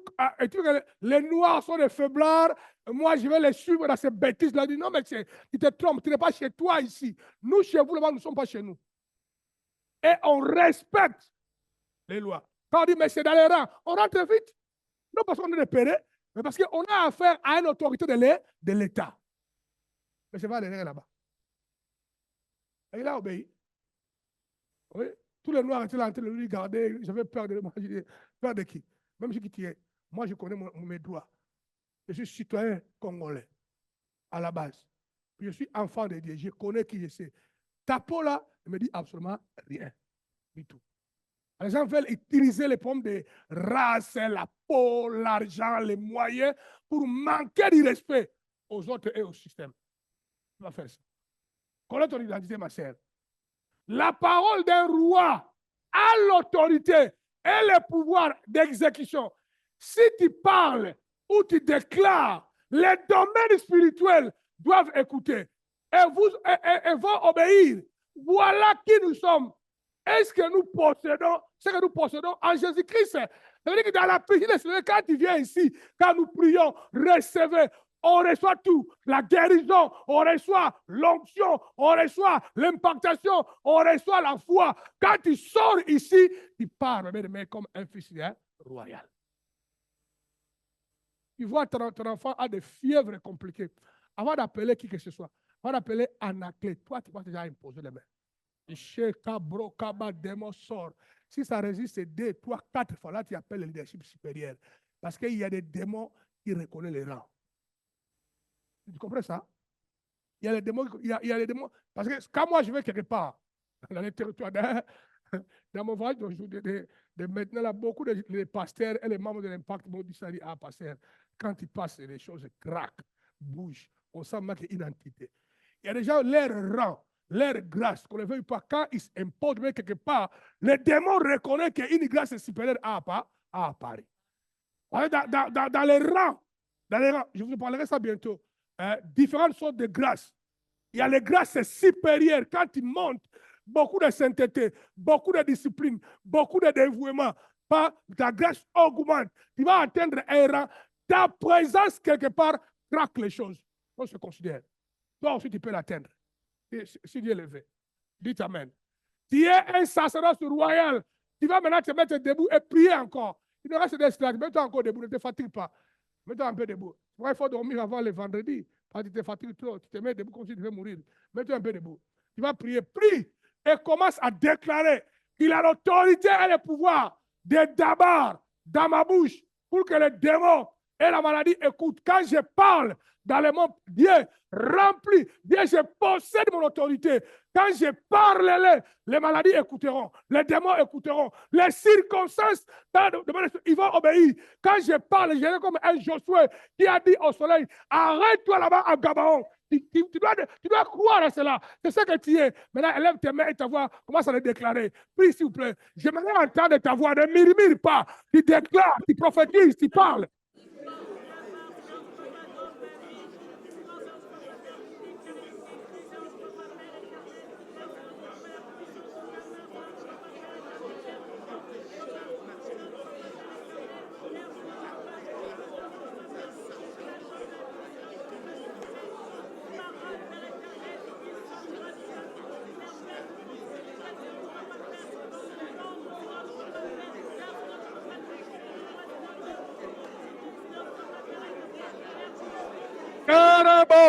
les noirs sont des faiblards, moi je vais les suivre dans ces bêtises-là. Il dit, non, mais tu te trompes, tu n'es pas chez toi ici. Nous, chez vous, là-bas, nous ne sommes pas chez nous. Et on respecte les lois. Quand on dit, mais c'est dans les rangs, on rentre vite. Non parce qu'on est repéré, mais parce qu'on a affaire à une autorité de l'État. Mais c'est pas les rangs là-bas. Et il a obéi. Oui. Tous les noirs étaient là en train de lui regarder. J'avais peur de moi. Peur de qui? Même si qui est. Moi, je connais mes droits. Je suis citoyen congolais, à la base. Puis je suis enfant de Dieu. Je connais qui je sais. Ta peau là, ne me dit absolument rien. Du tout. Les gens veulent utiliser les problèmes de race, la peau, l'argent, les moyens pour manquer du respect aux autres et au système. Tu vas faire ça. Connais ton identité, ma chère. La parole d'un roi a l'autorité et le pouvoir d'exécution. Si tu parles ou tu déclares, les domaines spirituels doivent écouter et vont obéir. Voilà qui nous sommes. Est-ce que nous possédons ce que nous possédons en Jésus-Christ? Ça veut dire que dans la prière, quand tu viens ici, quand nous prions, recevez on reçoit tout. La guérison, on reçoit l'onction, on reçoit l'impactation, on reçoit la foi. Quand tu sors ici, tu pars mais comme un fils royal. Tu vois, ton enfant a des fièvres compliquées. Avant d'appeler qui que ce soit, avant d'appeler Anaclét, toi, tu vas déjà imposer les mains. Si ça résiste 2, 3, 4 fois, là, tu appelles le leadership supérieur. Parce qu'il y a des démons qui reconnaissent les rangs. Tu comprends ça? Il y a les démons, il y a les démons. Parce que quand moi je vais quelque part, dans les territoires, dans mon voyage de maintenant, là, beaucoup de pasteurs et les membres de l'Impact m'ont dit ça, ah, pasteur, quand ils passent, les choses craquent, bougent, on sent qu'il y a une identité. Il y a des gens, leur rang, leur grâce, qu'on ne veuille pas, quand ils s'imposent quelque part, les démons reconnaissent qu'une grâce supérieure à Paris. Dans les rangs, je vous parlerai ça bientôt, différentes sortes de grâces. Il y a les grâces supérieures, quand ils montent, beaucoup de sainteté, beaucoup de discipline, beaucoup de dévouement, ta grâce augmente, tu vas atteindre un rang, ta présence quelque part craque les choses. On se considère. Toi aussi, tu peux l'atteindre. Si Dieu le veut. Dites Amen. Tu es un sacerdoce royal. Tu vas maintenant te mettre debout et prier encore. Il ne reste d'esclaves. Mets-toi encore debout, ne te fatigue pas. Mets-toi un peu debout. Il faut dormir avant le vendredi. Parce que tu te fatigues trop. Tu te mets debout comme si tu devais mourir. Mets-toi un peu debout. Tu vas prier. Prie et commence à déclarer qu'il a l'autorité et le pouvoir de Dabar dans ma bouche pour que les démons et la maladie écoutent. Quand je parle dans le monde, Dieu remplit, Dieu, je possède mon autorité. Quand je parle, les maladies écouteront, les démons écouteront, les circonstances, ils vont obéir. Quand je parle, je suis comme un Josué qui a dit au soleil, arrête-toi là-bas à Gabaon. Tu dois croire à cela. C'est ce que tu es. Maintenant, élève tes mains et ta voix, commence à le déclarer. Prie, s'il vous plaît. J'aimerais entendre ta voix. Ne murmure pas. Tu déclares, tu prophétises, tu parles.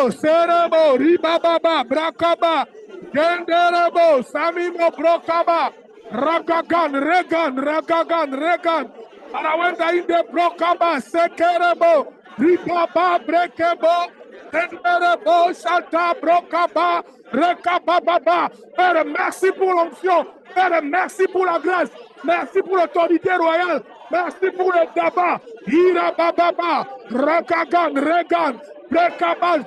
Serebo, ribababa, brakaba, genderebo, samimo, brokaba, ragagan, regan, arawenda inde brokaba, sekerebo, ribaba, brekebo, genderebo, salta, brokaba, rekabababa. Père, merci pour l'onction, Père, merci pour la grâce, merci pour l'autorité royale, merci pour le tabac, irabababa, ragagan, regan. Déclare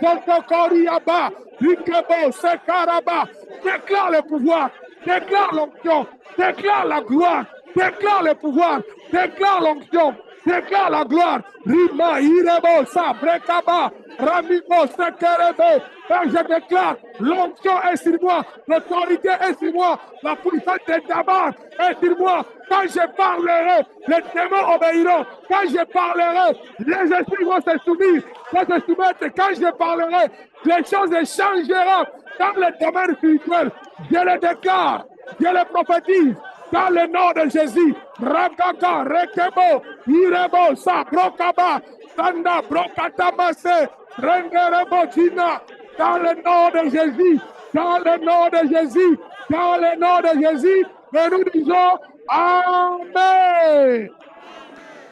le pouvoir, déclare l'onction, déclare la gloire, déclare le pouvoir, déclare l'onction, déclare la gloire. Rima, irebo, sa, brekaba, ramimo, sekerebe. Je déclare, l'onction est sur moi, l'autorité est sur moi, la puissance de Dabar est sur moi. Quand je parlerai, les démons obéiront. Quand je parlerai, les esprits vont se soumettre. Quand je parlerai, les choses changeront dans le domaine spirituel. Je le déclare, je le prophétise. Dans le nom de Jésus, Ragaga, Rekebo, Irebo, Sa, Brokaba, Sanda, Brokatamase, Renderebo, Gina. Dans le nom de Jésus, dans le nom de Jésus, dans le nom de Jésus, et nous disons Amen.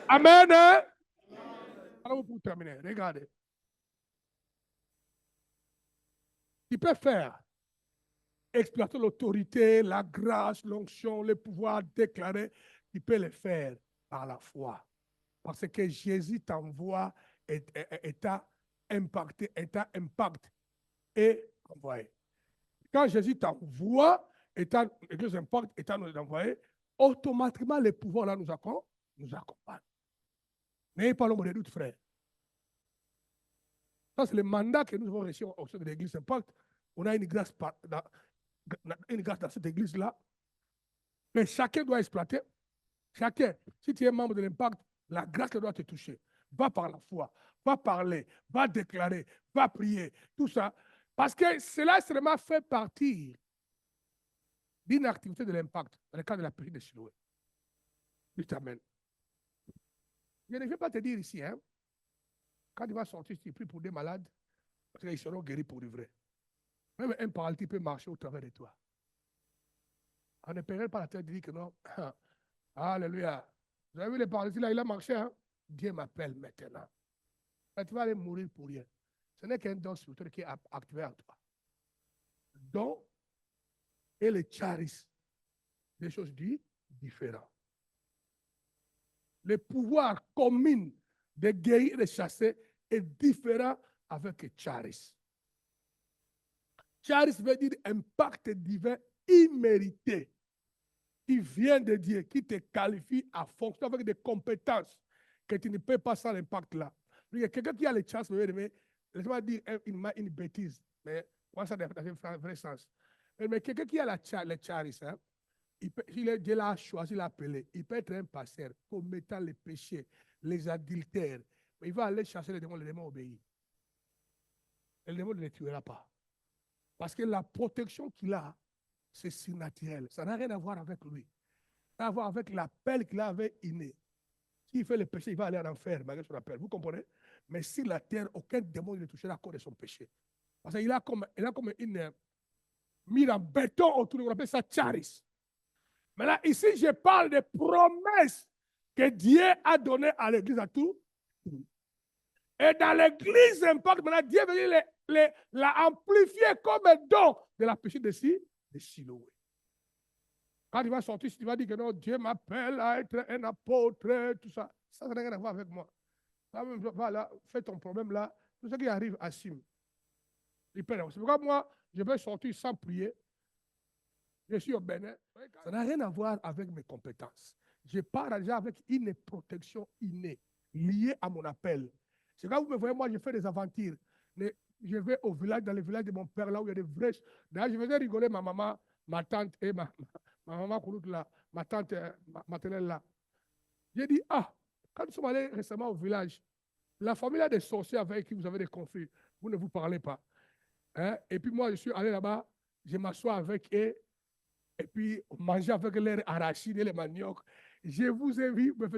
Amen. Hein? Alors, pour terminer, regardez. Tu peux faire exploiter l'autorité, la grâce, l'onction, le pouvoir déclaré. Tu peux le faire par la foi. Parce que Jésus t'envoie et t'a impacté, et envoyé. Quand Jésus t'envoie et l'Église impacte et t'a envoyé, automatiquement les pouvoirs là nous accompagnent. N'ayez pas l'ombre de doute, frère. Ça, c'est le mandat que nous avons reçu au sein de l'Église Impact. On a une grâce dans cette église-là. Mais chacun doit exploiter. Chacun, si tu es membre de l'Impact, la grâce doit te toucher. Va par la foi. va parler, va déclarer, va prier, tout ça. Parce que cela seulement fait partie d'une activité de l'impact dans le cadre de la prière de Siloé. Dieu Amen. Je ne vais pas te dire ici, hein, quand tu vas sortir, tu pries pour des malades, parce qu'ils seront guéris pour du vrai. Même un paralytique peut marcher au travers de toi. On ne paiera pas la tête de dire que non. Alléluia. Vous avez vu les paralytiques là, il a marché. Hein? Dieu m'appelle maintenant. Et tu vas aller mourir pour rien. Ce n'est qu'un don spirituel qui est activé en toi. Don et le charis, des choses différentes. Le pouvoir commun de guérir et de chasser est différent avec le charis. Charis veut dire impact divin immérité qui vient de Dieu, qui te qualifie à fonctionner avec des compétences que tu ne peux pas sans l'impact là. Il y a quelqu'un qui a les chances, mais laisse-moi dire une bêtise, mais moi ça dans un vrai sens. Mais quelqu'un qui a les charis, hein, Dieu l'a choisi, l'appelé, il peut être un pasteur commettant les péchés, les adultères, mais il va aller chasser les démons obéissent. Et le démon ne les tuera pas. Parce que la protection qu'il a, c'est surnaturel. Ça n'a rien à voir avec lui. Ça a à voir avec l'appel qu'il avait inné. S'il fait le péché, il va aller en enfer, malgré son appel. Vous comprenez? Mais sur la terre, aucun démon ne touchera à cause de son péché. Parce qu'il a comme une mire en béton autour de nous, on appelle ça charis. Mais là, ici, je parle des promesses que Dieu a données à l'église à tout. Et dans l'église Impact, maintenant, Dieu veut l'a amplifié comme un don de la péché de Siloé. Quand il va sortir, il va dire que non, Dieu m'appelle à être un apôtre, tout ça. Ça n'a rien à voir avec moi. Voilà, fais ton problème là. Tout ce qui arrive, assume. C'est pourquoi moi, je vais sortir sans prier. Je suis au Bénin. Ça n'a rien à voir avec mes compétences. Je pars déjà avec une protection innée, liée à mon appel. C'est quand vous me voyez, moi, je fais des aventures. Je vais au village, dans le village de mon père, là où il y a des vrais. D'ailleurs, je faisais rigoler ma maman, ma tante et ma maman Koulout là, ma tante maternelle là. J'ai dit, quand nous sommes allés récemment au village, la famille a des sorciers avec qui vous avez des conflits. Vous ne vous parlez pas. Hein? Et puis moi, je suis allé là-bas, je m'assois avec eux, et puis manger avec les arachides et les maniocs. Je vous ai vu, vous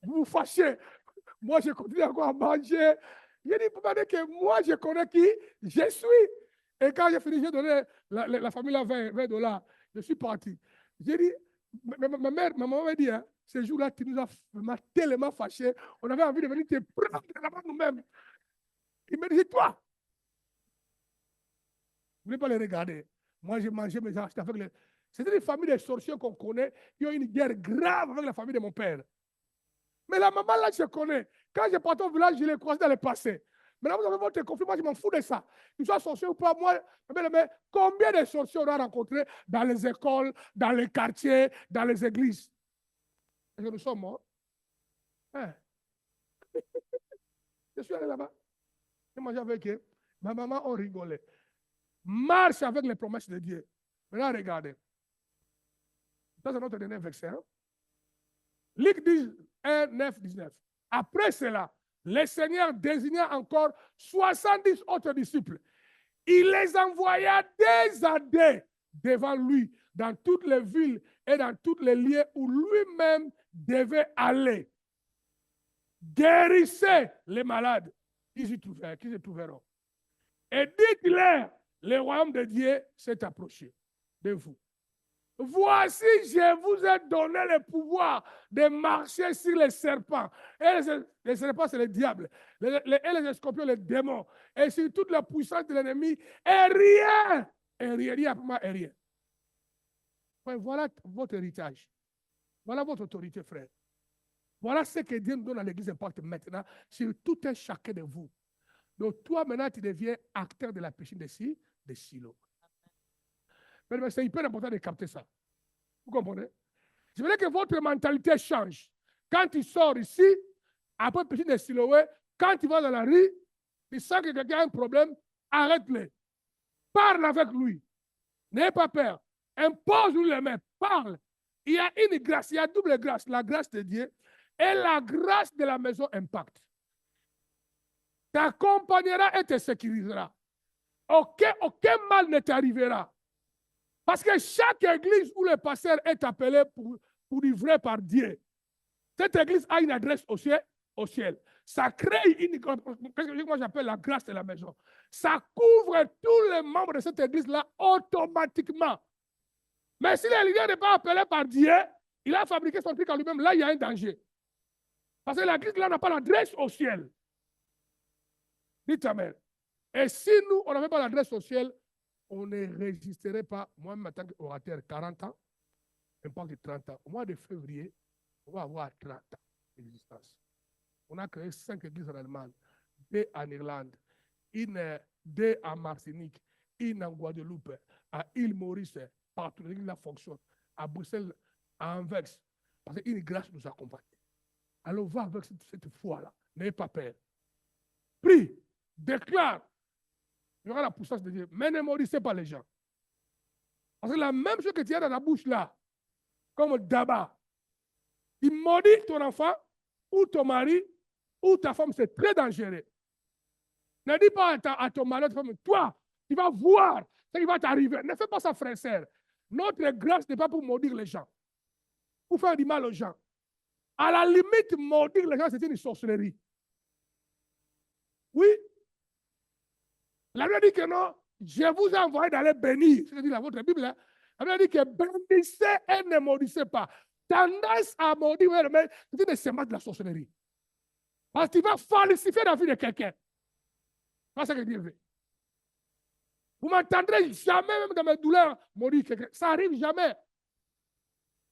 vous fâchez. Moi, je continue encore à manger. J'ai dit, vous m'avez que moi, je connais qui je suis. Et quand j'ai fini, j'ai donné la famille là $20. Je suis parti. J'ai dit, ma maman m'a dit, hein, ce jour-là, tu nous as tellement fâchés. On avait envie de venir te prendre là-bas nous-mêmes. Il me dit, toi, vous ne voulez pas les regarder. Moi, j'ai mangé mes arches avec les. C'était des familles de sorciers qu'on connaît qui ont une guerre grave avec la famille de mon père. Mais la maman là, je connais. Quand je partais au village, je l'ai croisé dans le passé. Maintenant, vous avez votre conflit, moi, je m'en fous de ça. Qu'ils soient sorciers ou pas, moi, mais combien de sorciers on a rencontrés dans les écoles, dans les quartiers, dans les églises? Est-ce que nous sommes morts? Hein? Je suis allé là-bas. J'ai mangé avec eux. Ma maman, on rigolait. Marche avec les promesses de Dieu. Maintenant, regardez. Ça, c'est notre dernier verset. Hein? Luc 1, 9, 19. Après cela, le Seigneur désigna encore 70 autres disciples. Il les envoya des années devant lui dans toutes les villes et dans tous les lieux où lui-même devait aller. Guérissez les malades qui se trouveront. Et dites-leur, le royaume de Dieu s'est approché de vous. Voici, je vous ai donné le pouvoir de marcher sur les serpents. Et les serpents, c'est le diable. Et les scorpions, les démons. Et sur toute la puissance de l'ennemi. Et rien pour moi, et rien. Ouais, voilà votre héritage. Voilà votre autorité, frère. Voilà ce que Dieu nous donne à l'église Impact maintenant sur tout un chacun de vous. Donc, toi, maintenant, tu deviens acteur de la péché de Silo. Mais c'est hyper important de capter ça. Vous comprenez? Je voulais que votre mentalité change. Quand tu sors ici, après le péché de Siloé, quand tu vas dans la rue, tu sens que quelqu'un a un problème, arrête-le. Parle avec lui. N'ayez pas peur. Impose-lui les mains. Parle. Il y a une grâce, il y a double grâce. La grâce de Dieu et la grâce de la maison Impact. t'accompagnera et te sécurisera. Aucun mal ne t'arrivera. Parce que chaque église où le pasteur est appelé pour livrer par Dieu, cette église a une adresse au ciel. Ça crée ce que moi j'appelle la grâce de la maison. Ça couvre tous les membres de cette église-là automatiquement. Mais si le leader n'est pas appelé par Dieu, il a fabriqué son truc en lui-même, là il y a un danger. Parce que l'église là n'a pas l'adresse au ciel. Dites Amen. Et si nous, on n'avait pas l'adresse au ciel, on ne résisterait pas. Moi-même, en tant qu'orateur, 40 ans, un peu de 30 ans. Au mois de février, on va avoir 30 ans d'existence. On a créé 5 églises en Allemagne, 2 en Irlande, 2 en Martinique, 1 en Guadeloupe, à Île-Maurice, partout, l'église là fonctionne, à Bruxelles, à Anvers, parce qu'une grâce nous accompagne. Alors va avec cette foi-là, n'ayez pas peur. Prie, déclare, il y aura la puissance de Dieu, mais ne maudissez pas les gens. Parce que la même chose que tu as dans la bouche là, comme d'abord, il maudit ton enfant, ou ton mari, ou ta femme, c'est très dangereux. Ne dis pas à ton mari, toi, tu vas voir ce qui va t'arriver. Ne fais pas ça, frère et sœur. Notre grâce n'est pas pour maudire les gens, pour faire du mal aux gens. À la limite, maudire les gens, c'est une sorcellerie. Oui. La Bible dit que non, je vous ai envoyé d'aller bénir. C'est-à-dire dans votre Bible, hein? La Bible dit que bénissez et ne maudissez pas. Tendance à maudire, mais c'est une sémence de la sorcellerie. Parce que tu vas falsifier la vie de quelqu'un. C'est ce que Dieu veut. Vous ne m'entendrez jamais, même dans mes douleurs, maudire quelqu'un. Ça n'arrive jamais.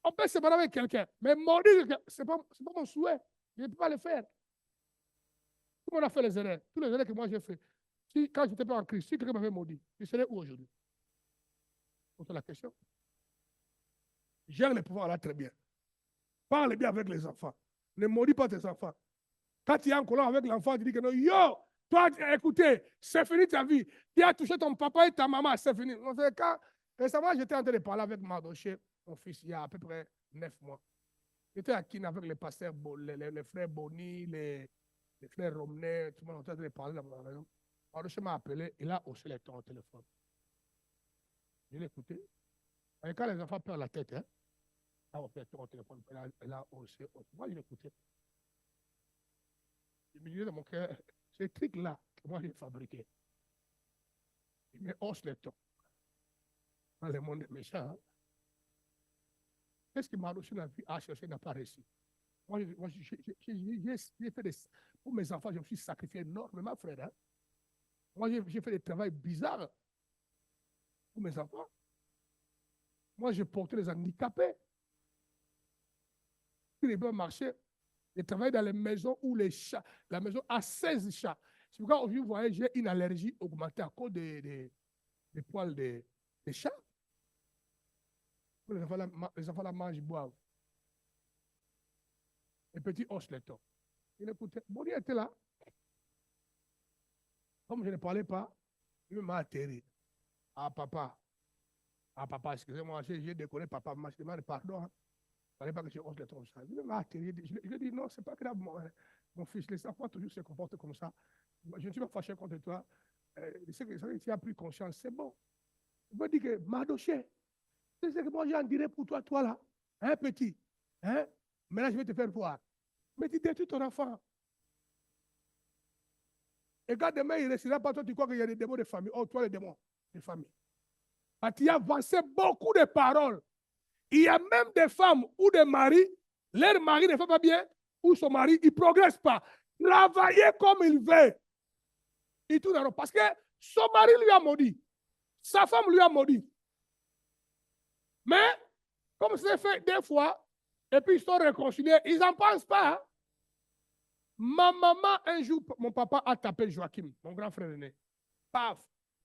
On peut se séparer avec quelqu'un, mais maudire quelqu'un, ce n'est pas mon souhait. Je ne peux pas le faire. Tout le monde a fait les erreurs. Tous les erreurs que moi j'ai fait. Quand je n'étais pas en Christ, si quelqu'un m'avait maudit, je serais où aujourd'hui? C'est la question. Gère les pouvoirs là très bien. Parle bien avec les enfants. Ne maudis pas tes enfants. Quand tu es en colère avec l'enfant, tu dis que non, yo, toi, écoutez, c'est fini ta vie. Tu as touché ton papa et ta maman, c'est fini. Quand récemment, j'étais en train de parler avec Mardoché, mon fils, il y a à peu près 9 mois. J'étais à Kin avec les pasteurs, les frères Boni, les frères Romney, tout le monde était en train de parler dans la maison. Mardoché m'a appelé, il a haussé les tons au téléphone. Je l'ai écouté. Et quand les enfants perdent la tête, hein, il a haussé les tons au téléphone, il a haussé. Moi, je l'ai écouté. Je me disais dans mon cœur, ce truc-là que moi j'ai fabriqué, il me hausse les tons. Dans le monde des méchants, hein. Qu'est-ce que Mardoché a cherché, n'a pas réussi. Moi, j'ai fait pour mes enfants, je me suis sacrifié énormément, frère. Hein. Moi, j'ai fait des travaux bizarres pour mes enfants. Moi, j'ai porté les handicapés. Puis les bons marchés. J'ai travaillé dans les maisons où les chats, la maison a 16 chats. C'est pourquoi aujourd'hui, vous voyez, j'ai une allergie augmentée à cause des poils des chats. Les enfants là mangent, boivent. Les petits hochent les tons. Il écoutait. Bon, il était là. Comme je ne parlais pas, il m'a atterri. Ah, papa, excusez-moi, j'ai déconné, papa, je demande pardon. Hein. Il ne fallait pas que je hausse les tons. Il m'a atterri. Je lui ai dit, non, ce n'est pas grave, mon fils, les enfants toujours se comportent comme ça. Je ne suis pas fâché contre toi. Je sais que tu as pris conscience, c'est bon. Je veux dire que, Mardoché, c'est ce que moi j'en dirais pour toi, toi là, hein, petit, hein? Mais là, je vais te faire voir. Mais tu détruis ton enfant. Et quand demain, il ne restera pas, toi, tu crois qu'il y a des démons de famille. Oh, toi, les démons de famille. Tu as avancé beaucoup de paroles. Il y a même des femmes ou des maris, leur mari ne fait pas bien, ou son mari, il ne progresse pas. Travailler comme il veut. Il tourne en rond. Parce que son mari lui a maudit. Sa femme lui a maudit. Mais, comme c'est fait des fois, et puis ils sont réconciliés, ils n'en pensent pas. Hein? Ma maman, un jour, mon papa a tapé Joachim, mon grand frère aîné. Paf.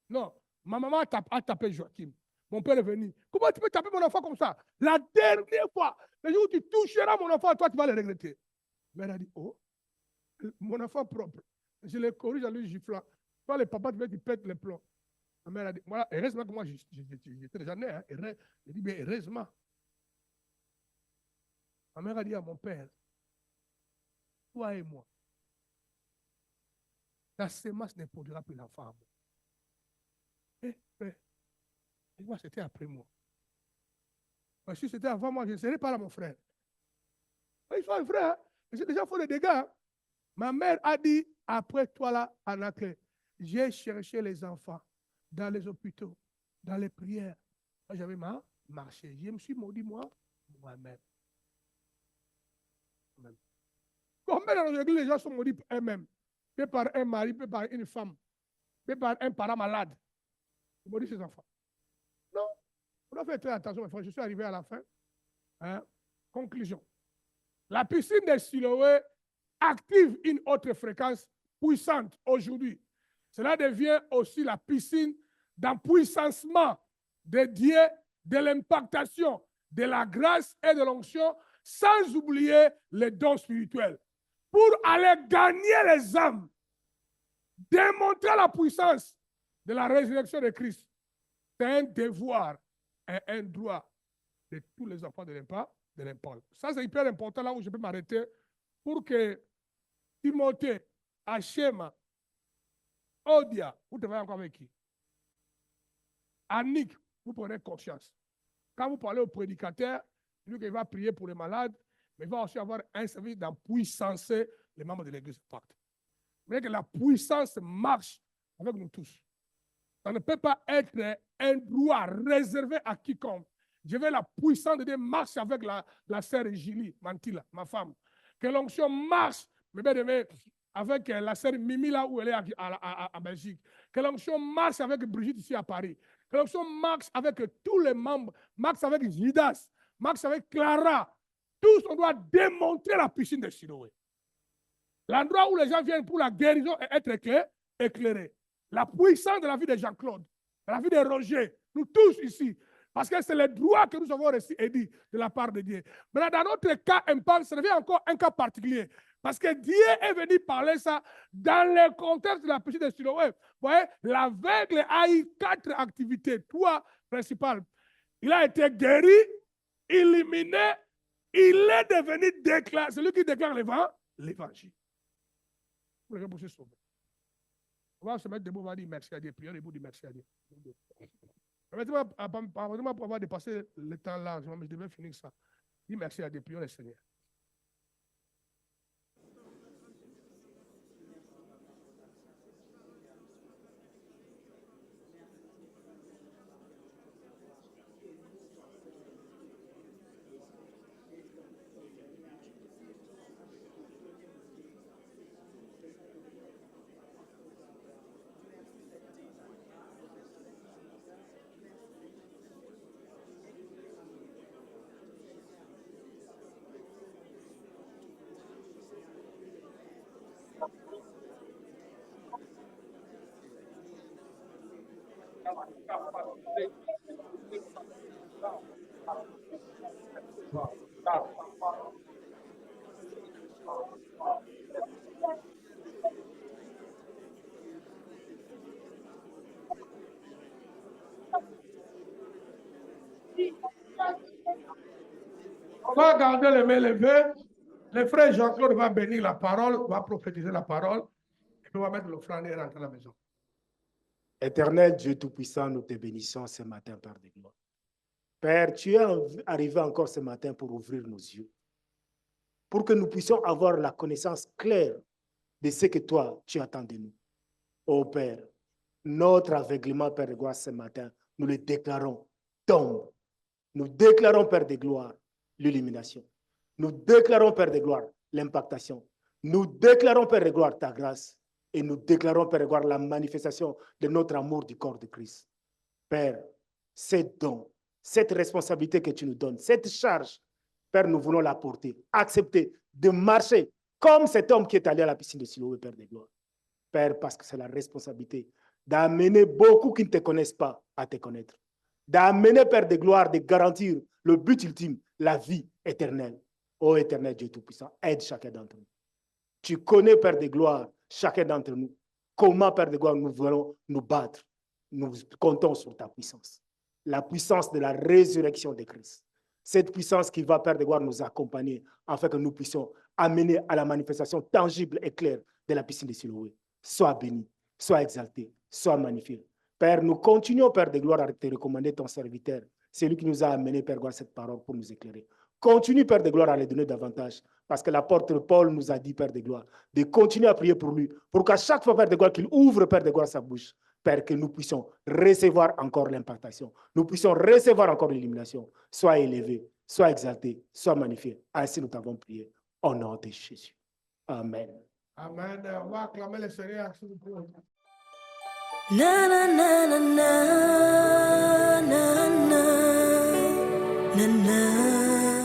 Non, ma maman a tapé Joachim. Mon père est venu. Comment tu peux taper mon enfant comme ça? La dernière fois, le jour où tu toucheras mon enfant, toi, tu vas le regretter. Mère a dit, oh, mon enfant propre. Je le corrige en lui giflant. Toi, le papa, tu pètes les plombs. Ma mère a dit, voilà, heureusement que moi, j'étais déjà né. Hein, j'ai dit, bien, heureusement. Ma mère a dit à mon père, toi et moi, la sémence ne produira plus l'enfant. Et moi, c'était après moi. Si c'était avant moi, je ne serais pas là, mon frère. Il faut un frère. Hein? J'ai déjà fait des dégâts. Hein? Ma mère a dit, après toi là, Anaclé, j'ai cherché les enfants dans les hôpitaux, dans les prières. Moi, j'avais marché. Je me suis maudit moi-même. Combien dans les églises, les gens sont maudits eux-mêmes? Peut par un mari, peut par une femme, peut par un parent malade. Ils maudissent ses enfants. Non. On doit faire très attention, mes frères. Je suis arrivé à la fin. Hein? Conclusion. La piscine de Siloé active une autre fréquence puissante aujourd'hui. Cela devient aussi la piscine d'empuissancement de Dieu, de l'impactation, de la grâce et de l'onction, sans oublier les dons spirituels. Pour aller gagner les âmes, démontrer la puissance de la résurrection de Christ, c'est un devoir et un droit de tous les enfants de l'impact. Ça, c'est hyper important là où je peux m'arrêter pour que Timothée, Hachema, Odia, vous travaillez encore avec qui? Annick, vous prenez conscience. Quand vous parlez au prédicateur, lui qui va prier pour les malades, mais il va aussi avoir un service d'empuissancer les membres de l'Église Pacte. Vous voyez que la puissance marche avec nous tous. Ça ne peut pas être un droit réservé à quiconque. Je veux la puissance de Dieu marche avec la sœur Julie Mantila, ma femme. Que l'onction marche, mes bien-aimés, avec la sœur Mimi là où elle est à Belgique. Que l'onction marche avec Brigitte ici à Paris. Que l'onction marche avec tous les membres, marche avec Judas, marche avec Clara. Tous, on doit démontrer la piscine de Siloé. L'endroit où les gens viennent pour la guérison et être éclairés. La puissance de la vie de Jean-Claude, de la vie de Roger, nous tous ici. Parce que c'est le droit que nous avons reçu et dit de la part de Dieu. Mais dans notre cas, ça devient encore un cas particulier. Parce que Dieu est venu parler ça dans le contexte de la piscine de Siloé. Vous voyez, l'aveugle a eu 4 activités, 3 principales. Il a été guéri, éliminé, il est devenu celui qui déclare l'évangile. Vous pouvez se sauver. On va se mettre debout, on va dire merci à Dieu, prière debout, dire merci à Dieu. Pardonnez-moi pour avoir dépassé le temps là, je devais finir ça. Dis merci à Dieu, prions le Seigneur. On va garder les mains levées. Le frère Jean-Claude va bénir la parole, va prophétiser la parole, et puis on va mettre l'offrande et rentrer à la maison. Éternel Dieu Tout-Puissant, nous te bénissons ce matin, Père de gloire. Père, tu es arrivé encore ce matin pour ouvrir nos yeux, pour que nous puissions avoir la connaissance claire de ce que toi, tu attends de nous. Ô Père, notre aveuglement, Père de gloire, ce matin, nous le déclarons, tombe. Nous déclarons, Père de gloire, l'illumination. Nous déclarons, Père de gloire, l'impactation. Nous déclarons, Père de gloire, ta grâce. Et nous déclarons, Père de gloire, la manifestation de notre amour du corps de Christ. Père, cette don, cette responsabilité que tu nous donnes, cette charge, Père, nous voulons la porter, accepter de marcher comme cet homme qui est allé à la piscine de Siloé, Père de gloire. Père, parce que c'est la responsabilité d'amener beaucoup qui ne te connaissent pas à te connaître. D'amener, Père de gloire, de garantir le but ultime, la vie éternelle. Ô éternel Dieu Tout-Puissant, aide chacun d'entre nous. Tu connais, Père de gloire, chacun d'entre nous. Comment, Père de gloire, nous voulons nous battre. Nous comptons sur ta puissance. La puissance de la résurrection de Christ. Cette puissance qui va, Père de gloire, nous accompagner afin que nous puissions amener à la manifestation tangible et claire de la piscine de Siloé. sois béni, sois exalté, sois magnifié. Père, nous continuons, Père de gloire, à te recommander ton serviteur. C'est lui qui nous a amené, Père, gloire, cette parole pour nous éclairer. Continue, Père de gloire, à les donner davantage. Parce que l'apôtre Paul nous a dit, Père de gloire, de continuer à prier pour lui. Pour qu'à chaque fois, Père de gloire, qu'il ouvre, Père de gloire, sa bouche, Père, que nous puissions recevoir encore l'impactation. Nous puissions recevoir encore l'illumination. Sois élevé, sois exalté, sois magnifié. Ainsi nous t'avons prié. Au nom de Jésus. Amen. Amen. On va acclamer le Seigneur, s'il vous plaît. Na na na na na na na na na.